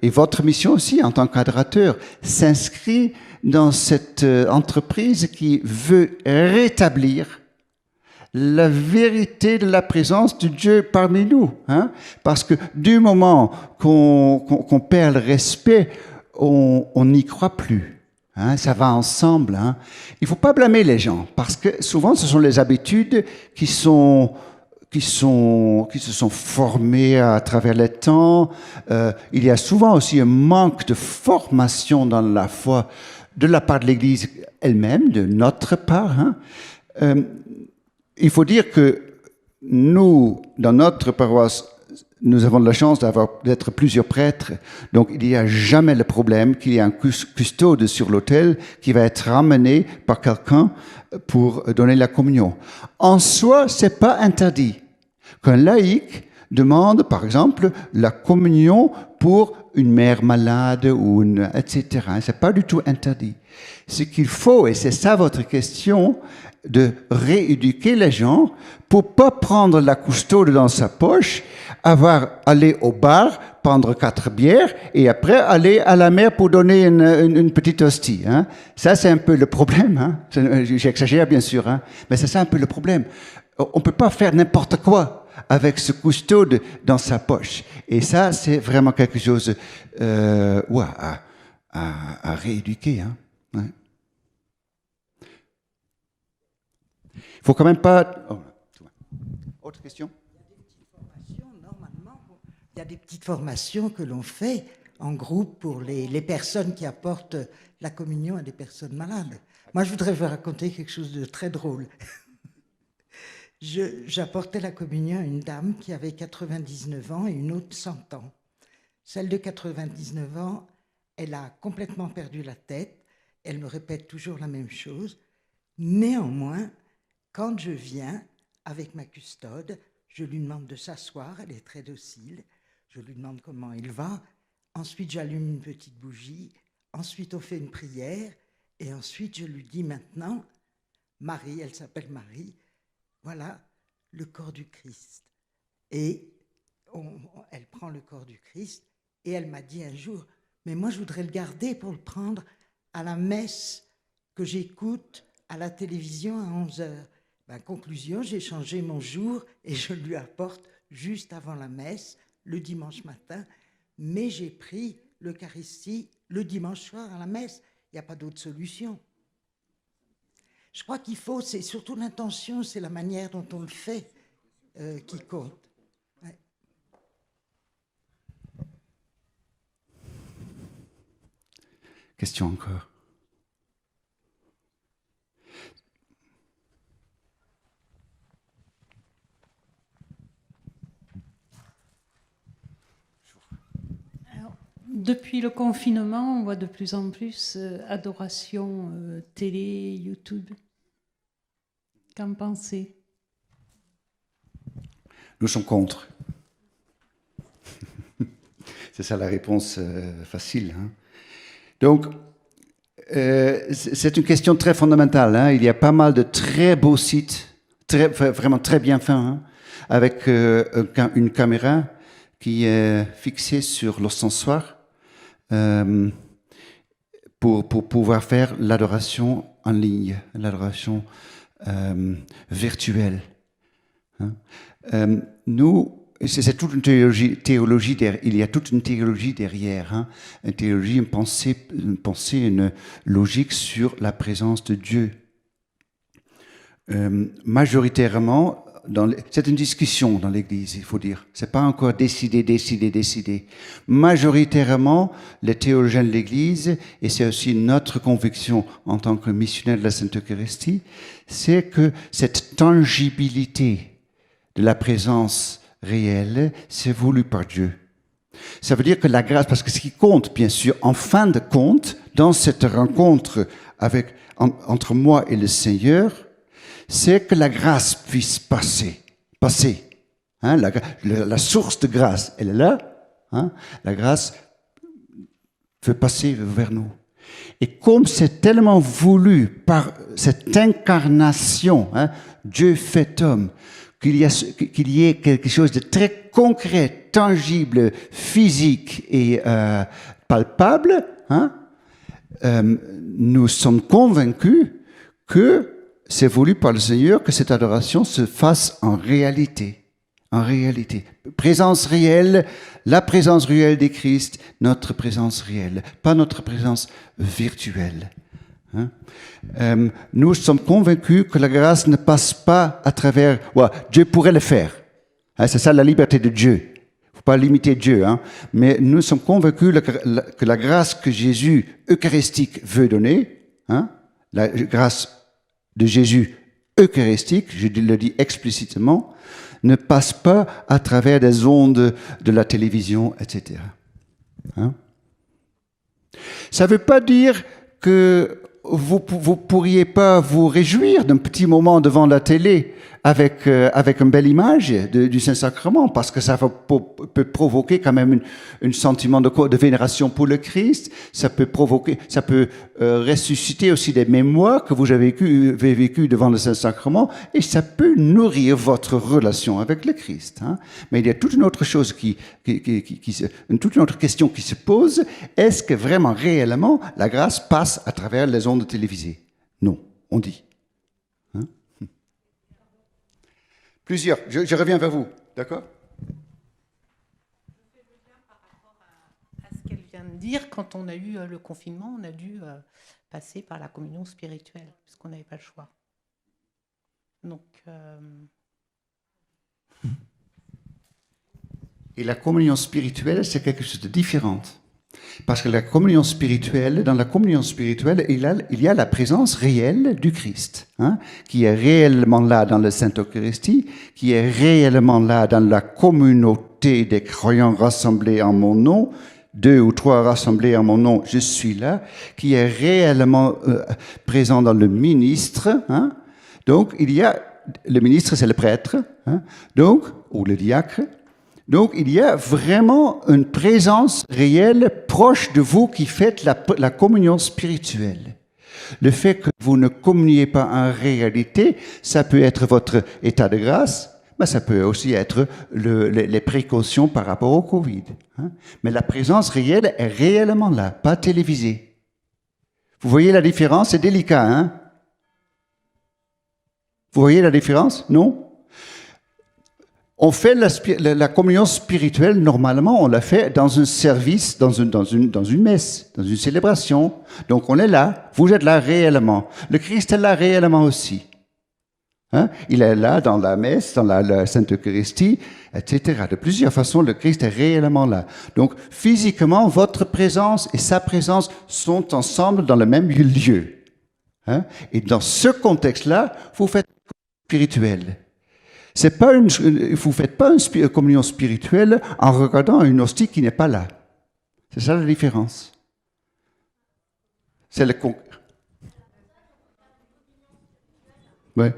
et votre mission aussi en tant qu'adorateur s'inscrit dans cette entreprise qui veut rétablir la vérité de la présence de Dieu parmi nous. Hein? Parce que du moment qu'on perd le respect, on n'y croit plus. Hein? Ça va ensemble. Hein? Il ne faut pas blâmer les gens, parce que souvent ce sont les habitudes qui se sont formées à travers le temps. Il y a souvent aussi un manque de formation dans la foi de la part de l'Église elle-même, de notre part. Hein? Il faut dire que nous, dans notre paroisse, nous avons de la chance d'être plusieurs prêtres, donc il n'y a jamais le problème qu'il y ait un custode sur l'autel qui va être ramené par quelqu'un pour donner la communion. En soi, c'est pas interdit qu'un laïc demande, par exemple, la communion pour une mère malade ou etc. C'est pas du tout interdit. Ce qu'il faut, et c'est ça votre question, de rééduquer les gens pour pas prendre la custode dans sa poche, aller au bar, prendre 4 bières et après aller à la mer pour donner une petite hostie. Hein. Ça, c'est un peu le problème. Hein. J'exagère bien sûr, hein. Mais c'est ça un peu le problème. On peut pas faire n'importe quoi avec ce custode dans sa poche. Et ça, c'est vraiment quelque chose à rééduquer. Hein. Ouais. Il faut quand même pas... Oh, autre question? Il y a des petites formations que l'on fait en groupe pour les personnes qui apportent la communion à des personnes malades. Moi, je voudrais vous raconter quelque chose de très drôle. J'apportais la communion à une dame qui avait 99 ans et une autre 100 ans. Celle de 99 ans, elle a complètement perdu la tête. Elle me répète toujours la même chose. Néanmoins, quand je viens avec ma custode, je lui demande de s'asseoir, elle est très docile. Je lui demande comment il va. Ensuite, j'allume une petite bougie. Ensuite, on fait une prière. Et ensuite, je lui dis maintenant, Marie, elle s'appelle Marie, voilà le corps du Christ. Et elle prend le corps du Christ et elle m'a dit un jour, mais moi, je voudrais le garder pour le prendre à la messe que j'écoute à la télévision à 11h. Ben, conclusion, j'ai changé mon jour et je lui apporte juste avant la messe, le dimanche matin, mais j'ai pris l'Eucharistie le dimanche soir à la messe. Il n'y a pas d'autre solution. Je crois qu'il faut, c'est surtout l'intention, c'est la manière dont on le fait qui compte. Ouais. Question encore. depuis le confinement, on voit de plus en plus adoration télé, YouTube. Qu'en pensez? Nous sommes contre. C'est ça la réponse facile. Hein. Donc, c'est une question très fondamentale. Hein. Il y a pas mal de très beaux sites, vraiment très bien faits, hein, avec une caméra qui est fixée sur l'ostensoir pour pouvoir faire l'adoration en ligne, l'adoration virtuelle. Hein. C'est toute une théologie derrière. Il y a toute une théologie derrière, hein. Une théologie, une pensée, une logique sur la présence de Dieu. Majoritairement, c'est une discussion dans l'Église, il faut dire. C'est pas encore décidé. Majoritairement, les théologiens de l'Église, et c'est aussi notre conviction en tant que missionnaire de la Sainte Eucharistie, c'est que cette tangibilité de la présence réelle, c'est voulu par Dieu. Ça veut dire que la grâce, parce que ce qui compte, bien sûr, en fin de compte, dans cette rencontre entre moi et le Seigneur, c'est que la grâce puisse passer. Hein, la source de grâce, elle est là. Hein, la grâce veut passer vers nous. Et comme c'est tellement voulu par cette incarnation, hein, Dieu fait homme, qu'il y ait quelque chose de très concret, tangible, physique et palpable, hein, nous sommes convaincus que c'est voulu par le Seigneur que cette adoration se fasse en réalité. En réalité. Présence réelle, la présence réelle du Christ, notre présence réelle, pas notre présence virtuelle. Hein? Nous sommes convaincus que la grâce ne passe pas à travers... Ouais, Dieu pourrait le faire. Hein, c'est ça la liberté de Dieu. Il ne faut pas limiter Dieu. Hein? Mais nous sommes convaincus que la grâce que Jésus eucharistique veut donner, hein, la grâce de Jésus eucharistique, je le dis explicitement, ne passe pas à travers des ondes de la télévision, etc. Hein? Ça ne veut pas dire que vous pourriez pas vous réjouir d'un petit moment devant la télé avec une belle image du Saint-Sacrement, parce que ça peut provoquer quand même un sentiment de vénération pour le Christ. Ça peut ressusciter aussi des mémoires que vous avez vécues devant le Saint-Sacrement, et ça peut nourrir votre relation avec le Christ. Hein. Mais il y a toute une autre chose toute une autre question qui se pose. Est-ce que vraiment, réellement, la grâce passe à travers les ondes télévisées? Non, on dit. Plusieurs. Je reviens vers vous. D'accord? Je fais le lien par rapport à ce qu'elle vient de dire. Quand on a eu le confinement, on a dû passer par la communion spirituelle, parce qu'on n'avait pas le choix. Donc... Et la communion spirituelle, c'est quelque chose de différent. Parce que dans la communion spirituelle, il y a la présence réelle du Christ, hein, qui est réellement là dans le Sainte-Eucharistie, qui est réellement là dans la communauté des croyants rassemblés en mon nom, 2 ou 3 rassemblés en mon nom, je suis là, qui est réellement présent dans le ministre. Hein. Donc, il y a, le ministre, c'est le prêtre, hein, donc, ou le diacre. Donc, il y a vraiment une présence réelle proche de vous qui faites la communion spirituelle. Le fait que vous ne communiez pas en réalité, ça peut être votre état de grâce, mais ça peut aussi être les précautions par rapport au Covid. Hein. Mais la présence réelle est réellement là, pas télévisée. Vous voyez la différence? C'est délicat, hein? Vous voyez la différence? Non? On fait la communion spirituelle, normalement, on la fait dans un service, dans une messe, dans une célébration. Donc on est là, vous êtes là réellement. Le Christ est là réellement aussi. Hein? Il est là dans la messe, dans la Sainte Eucharistie, etc. De plusieurs façons, le Christ est réellement là. Donc physiquement, votre présence et sa présence sont ensemble dans le même lieu. Hein? Et dans ce contexte-là, vous faites une communion spirituelle. Vous ne faites pas une communion spirituelle en regardant une hostie qui n'est pas là. C'est ça la différence. C'est le ouais.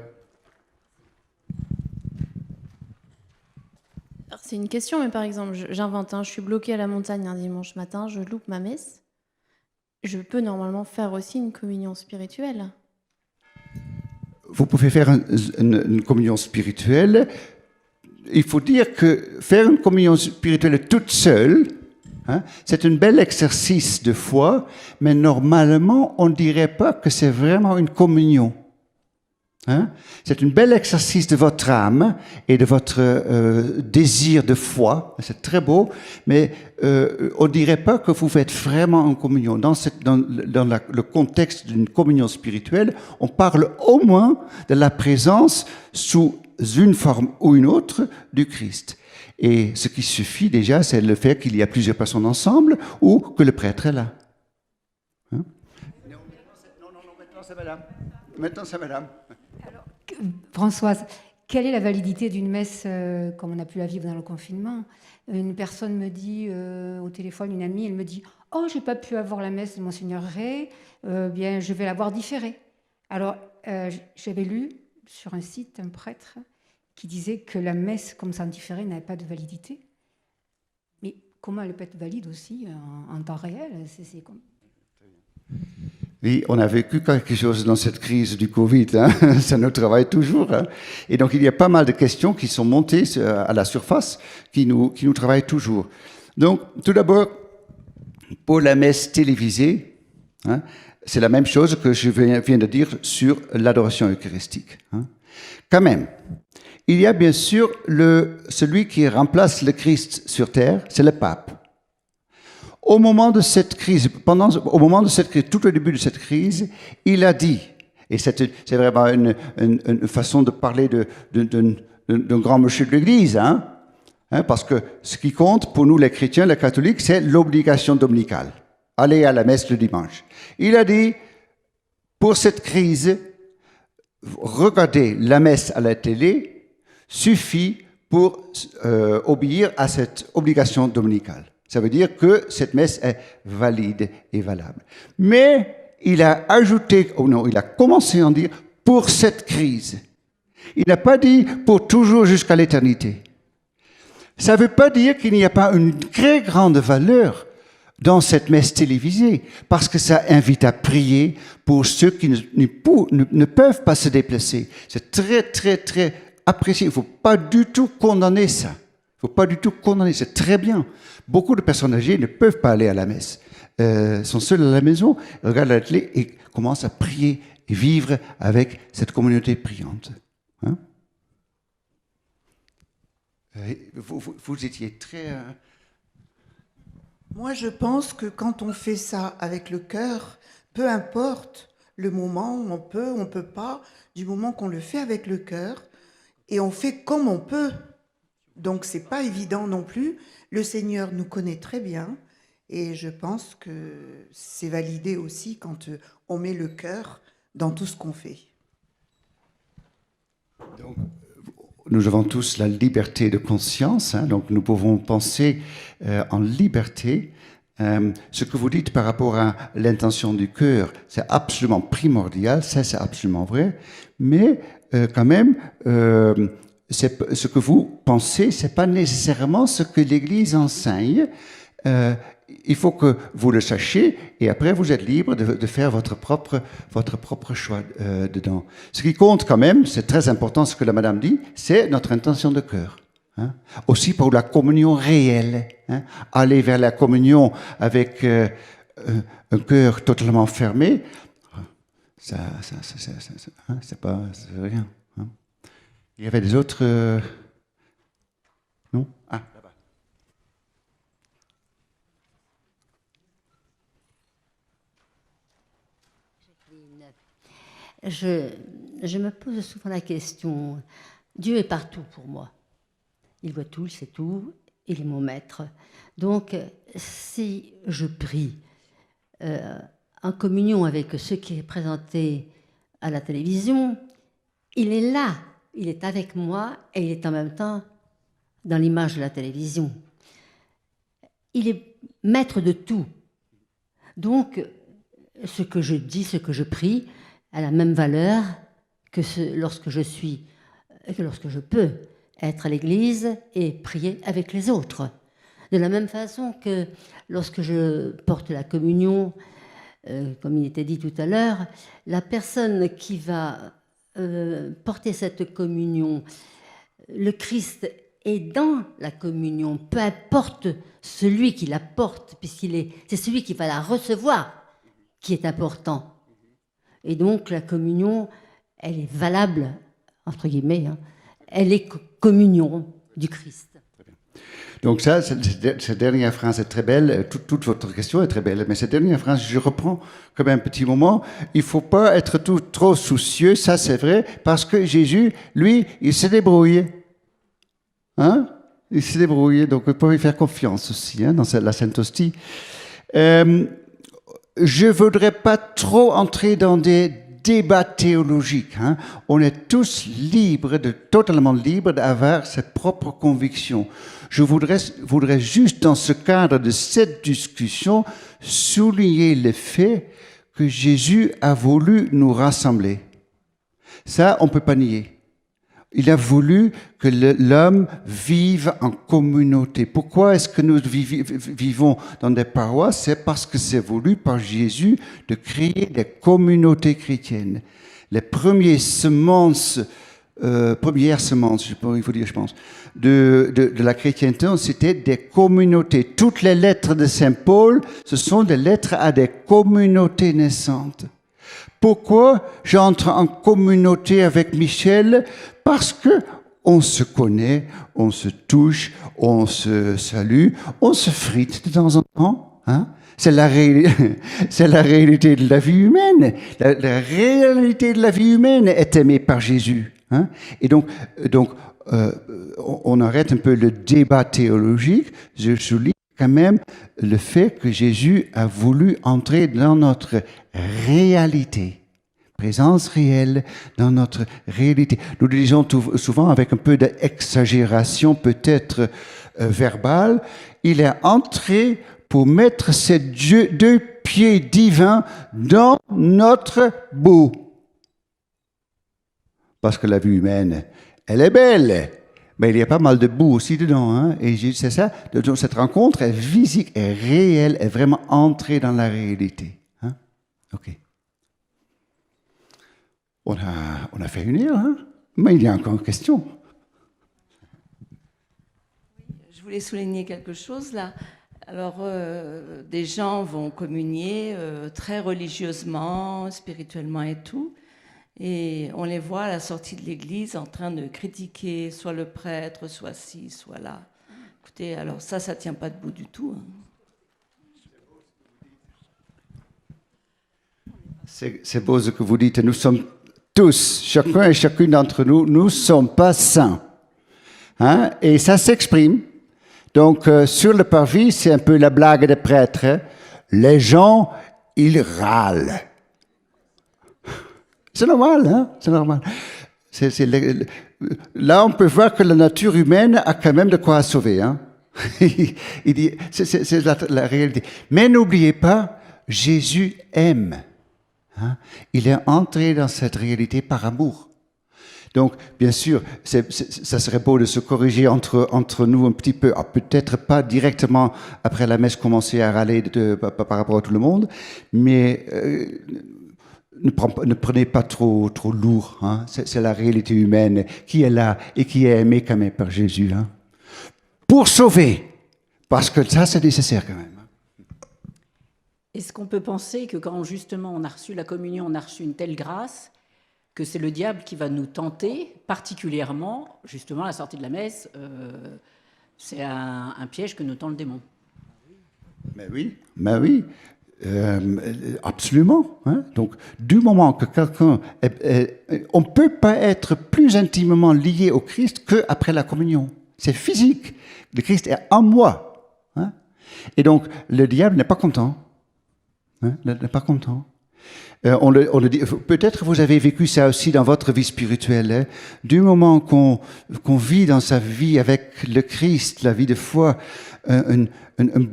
C'est une question, mais par exemple, j'invente, je suis bloquée à la montagne un dimanche matin, je loupe ma messe. Je peux normalement faire aussi une communion spirituelle. Vous pouvez faire une communion spirituelle. Il faut dire que faire une communion spirituelle toute seule, c'est un bel exercice de foi, mais normalement, on ne dirait pas que c'est vraiment une communion. C'est un bel exercice de votre âme et de votre désir de foi. C'est très beau, mais on ne dirait pas que vous faites vraiment en communion. Dans le contexte d'une communion spirituelle, on parle au moins de la présence sous une forme ou une autre du Christ. Et ce qui suffit déjà, c'est le fait qu'il y a plusieurs personnes ensemble ou que le prêtre est là. Non, maintenant c'est madame. Maintenant c'est madame. Françoise, quelle est la validité d'une messe comme on a pu la vivre dans le confinement? Une personne me dit au téléphone, une amie, elle me dit « Oh, j'ai pas pu avoir la messe de Monseigneur Ray, bien je vais l'avoir différée. » Alors, j'avais lu sur un site un prêtre qui disait que la messe comme ça en différé n'avait pas de validité. Mais comment elle peut être valide aussi en temps réel? C'est comme... Oui, on a vécu quelque chose dans cette crise du Covid, ça nous travaille toujours. Et donc, il y a pas mal de questions qui sont montées à la surface, qui nous travaillent toujours. Donc, tout d'abord, pour la messe télévisée, c'est la même chose que je viens de dire sur l'adoration eucharistique. Quand même, il y a bien sûr celui qui remplace le Christ sur terre, c'est le pape. Au moment de cette crise, tout au début de cette crise, il a dit, et c'est vraiment une façon de parler d'un grand monsieur de l'Église, parce que ce qui compte pour nous les chrétiens, les catholiques, c'est l'obligation dominicale. Aller à la messe le dimanche. Il a dit, pour cette crise, regarder la messe à la télé suffit pour obéir à cette obligation dominicale. Ça veut dire que cette messe est valide et valable. Mais il a ajouté, il a commencé à en dire pour cette crise. Il n'a pas dit pour toujours jusqu'à l'éternité. Ça ne veut pas dire qu'il n'y a pas une très grande valeur dans cette messe télévisée, parce que ça invite à prier pour ceux qui ne peuvent pas se déplacer. C'est très, très, très apprécié. Il ne faut pas du tout condamner ça. Il ne faut pas du tout condamner, c'est très bien. Beaucoup de personnes âgées ne peuvent pas aller à la messe. Sont seules à la maison, regardent la télé et commencent à prier et vivre avec cette communauté priante. Vous étiez très... Moi, je pense que quand on fait ça avec le cœur, peu importe le moment, on peut pas, du moment qu'on le fait avec le cœur, et on fait comme on peut. Donc, c'est pas évident non plus. Le Seigneur nous connaît très bien et je pense que c'est validé aussi quand on met le cœur dans tout ce qu'on fait. Donc, nous avons tous la liberté de conscience, donc nous pouvons penser en liberté. Ce que vous dites par rapport à l'intention du cœur, c'est absolument primordial, ça c'est absolument vrai, mais quand même... ce que vous pensez, ce n'est pas nécessairement ce que l'Église enseigne. Il faut que vous le sachiez et après vous êtes libre de faire votre propre choix dedans. Ce qui compte quand même, c'est très important ce que la madame dit, c'est notre intention de cœur. Aussi pour la communion réelle. Aller vers la communion avec un cœur totalement fermé, c'est rien. Il y avait des autres... Non? Ah, là-bas. Je me pose souvent la question, Dieu est partout pour moi. Il voit tout, il sait tout, il est mon maître. Donc, si je prie en communion avec ce qui est présenté à la télévision, il est là. Il est avec moi et il est en même temps dans l'image de la télévision. Il est maître de tout. Donc, ce que je dis, ce que je prie, a la même valeur que lorsque je peux être à l'église et prier avec les autres. De la même façon que lorsque je porte la communion, comme il était dit tout à l'heure, la personne qui va porter cette communion, le Christ est dans la communion, peu importe celui qui la porte, c'est celui qui va la recevoir qui est important. Et donc la communion, elle est valable, entre guillemets, hein, elle est communion du Christ. Donc ça, cette dernière phrase est très belle, toute votre question est très belle, mais cette dernière phrase, je reprends comme un petit moment, il ne faut pas être trop soucieux, ça c'est vrai, parce que Jésus, lui, il se débrouille. Hein? Il se débrouille, donc vous pouvez faire confiance aussi hein, dans la Sainte Hostie. Je ne voudrais pas trop entrer dans des débats théologiques. Hein. On est tous libres, totalement libres d'avoir ses propres convictions. Je voudrais juste, dans ce cadre de cette discussion, souligner le fait que Jésus a voulu nous rassembler. Ça, on ne peut pas nier. Il a voulu que l'homme vive en communauté. Pourquoi est-ce que nous vivons dans des paroisses? C'est parce que c'est voulu par Jésus de créer des communautés chrétiennes. Les premières semences, il faut dire, je pense, de la chrétienté, c'était des communautés. Toutes les lettres de Saint Paul, ce sont des lettres à des communautés naissantes. Pourquoi j'entre en communauté avec Michel? Parce que on se connaît, on se touche, on se salue, on se frite de temps en temps. Hein? C'est la réalité de la vie humaine. La réalité de la vie humaine est aimée par Jésus. Hein? Et donc, on arrête un peu le débat théologique. Je souligne quand même le fait que Jésus a voulu entrer dans notre réalité. Présence réelle dans notre réalité. Nous le disons souvent avec un peu d'exagération peut-être verbale. Il est entré pour mettre ses deux pieds divins dans notre boue. Parce que la vie humaine, elle est belle, mais il y a pas mal de boue aussi dedans. Hein? Et c'est ça, cette rencontre est physique, est réelle, est vraiment entrée dans la réalité. Hein? Ok. On a fait 1 heure, hein? Mais il y a encore une question. Je voulais souligner quelque chose là. Alors, des gens vont communier très religieusement, spirituellement et tout. Et on les voit à la sortie de l'église en train de critiquer soit le prêtre, soit ci, soit là. Écoutez, alors ça ne tient pas debout du tout. Hein. C'est beau ce que vous dites. Nous sommes tous, chacun et chacune d'entre nous, nous ne sommes pas saints. Hein? Et ça s'exprime. Donc, sur le parvis, c'est un peu la blague des prêtres. Hein? Les gens, ils râlent. C'est normal, hein? C'est normal. Là, on peut voir que la nature humaine a quand même de quoi sauver. Hein? Il dit, c'est la réalité. Mais n'oubliez pas, Jésus aime. Hein? Il est entré dans cette réalité par amour. Donc, bien sûr, ça serait beau de se corriger entre nous un petit peu. Peut-être pas directement après la messe commencer à râler par rapport à tout le monde, mais ne prenez pas trop lourd. Hein? C'est la réalité humaine qui est là et qui est aimée quand même par Jésus. Hein? Pour sauver, parce que ça, c'est nécessaire quand même. Est-ce qu'on peut penser que quand justement on a reçu la communion, on a reçu une telle grâce, que c'est le diable qui va nous tenter, particulièrement, justement, à la sortie de la messe, c'est un piège que nous tend le démon. Mais oui, absolument. Hein? Donc, du moment que quelqu'un... on ne peut pas être plus intimement lié au Christ qu'après la communion. C'est physique. Le Christ est en moi. Hein? Et donc, le diable n'est pas content. Hein? N'est pas content. On le dit, peut-être vous avez vécu ça aussi dans votre vie spirituelle. Hein? Du moment qu'on vit dans sa vie avec le Christ, la vie de foi, un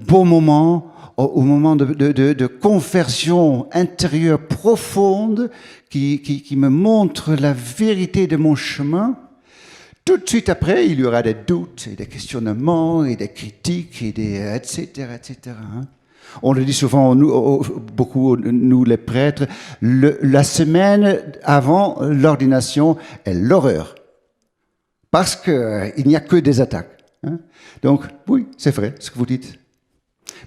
beau moment, au moment de conversion intérieure profonde qui me montre la vérité de mon chemin, tout de suite après, il y aura des doutes et des questionnements et des critiques et des etc. Hein? On le dit souvent, beaucoup, nous les prêtres, la semaine avant l'ordination est l'horreur. Parce qu'il n'y a que des attaques. Hein? Donc, oui, c'est vrai ce que vous dites.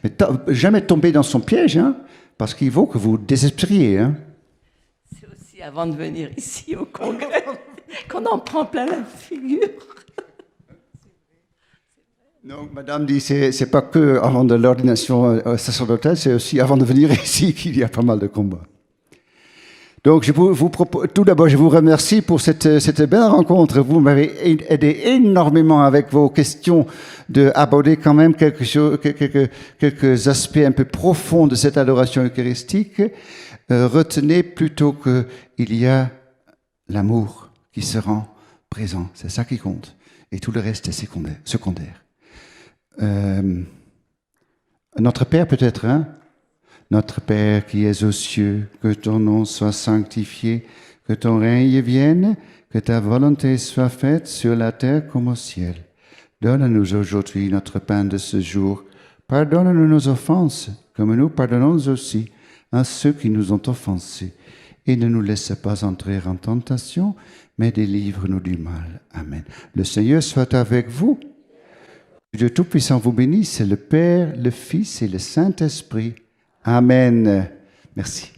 Mais jamais tomber dans son piège, hein, parce qu'il faut que vous désespériez. Hein? C'est aussi avant de venir ici au congrès qu'on en prend plein la figure. Donc, madame dit, c'est pas que avant de l'ordination sacerdotale, c'est aussi avant de venir ici qu'il y a pas mal de combats. Donc, je vous propose, tout d'abord, je vous remercie pour cette belle rencontre. Vous m'avez aidé énormément avec vos questions d'aborder quand même quelques aspects un peu profonds de cette adoration eucharistique. Retenez plutôt qu'il y a l'amour qui se rend présent. C'est ça qui compte. Et tout le reste est secondaire. Notre Père peut-être, hein? Notre Père qui es aux cieux, que ton nom soit sanctifié, que ton règne vienne, que ta volonté soit faite sur la terre comme au ciel. Donne-nous aujourd'hui notre pain de ce jour. Pardonne-nous nos offenses, comme nous pardonnons aussi à ceux qui nous ont offensés. Et ne nous laisse pas entrer en tentation, mais délivre-nous du mal. Amen. Le Seigneur soit avec vous. Dieu Tout-Puissant vous bénisse, le Père, le Fils et le Saint-Esprit. Amen. Merci.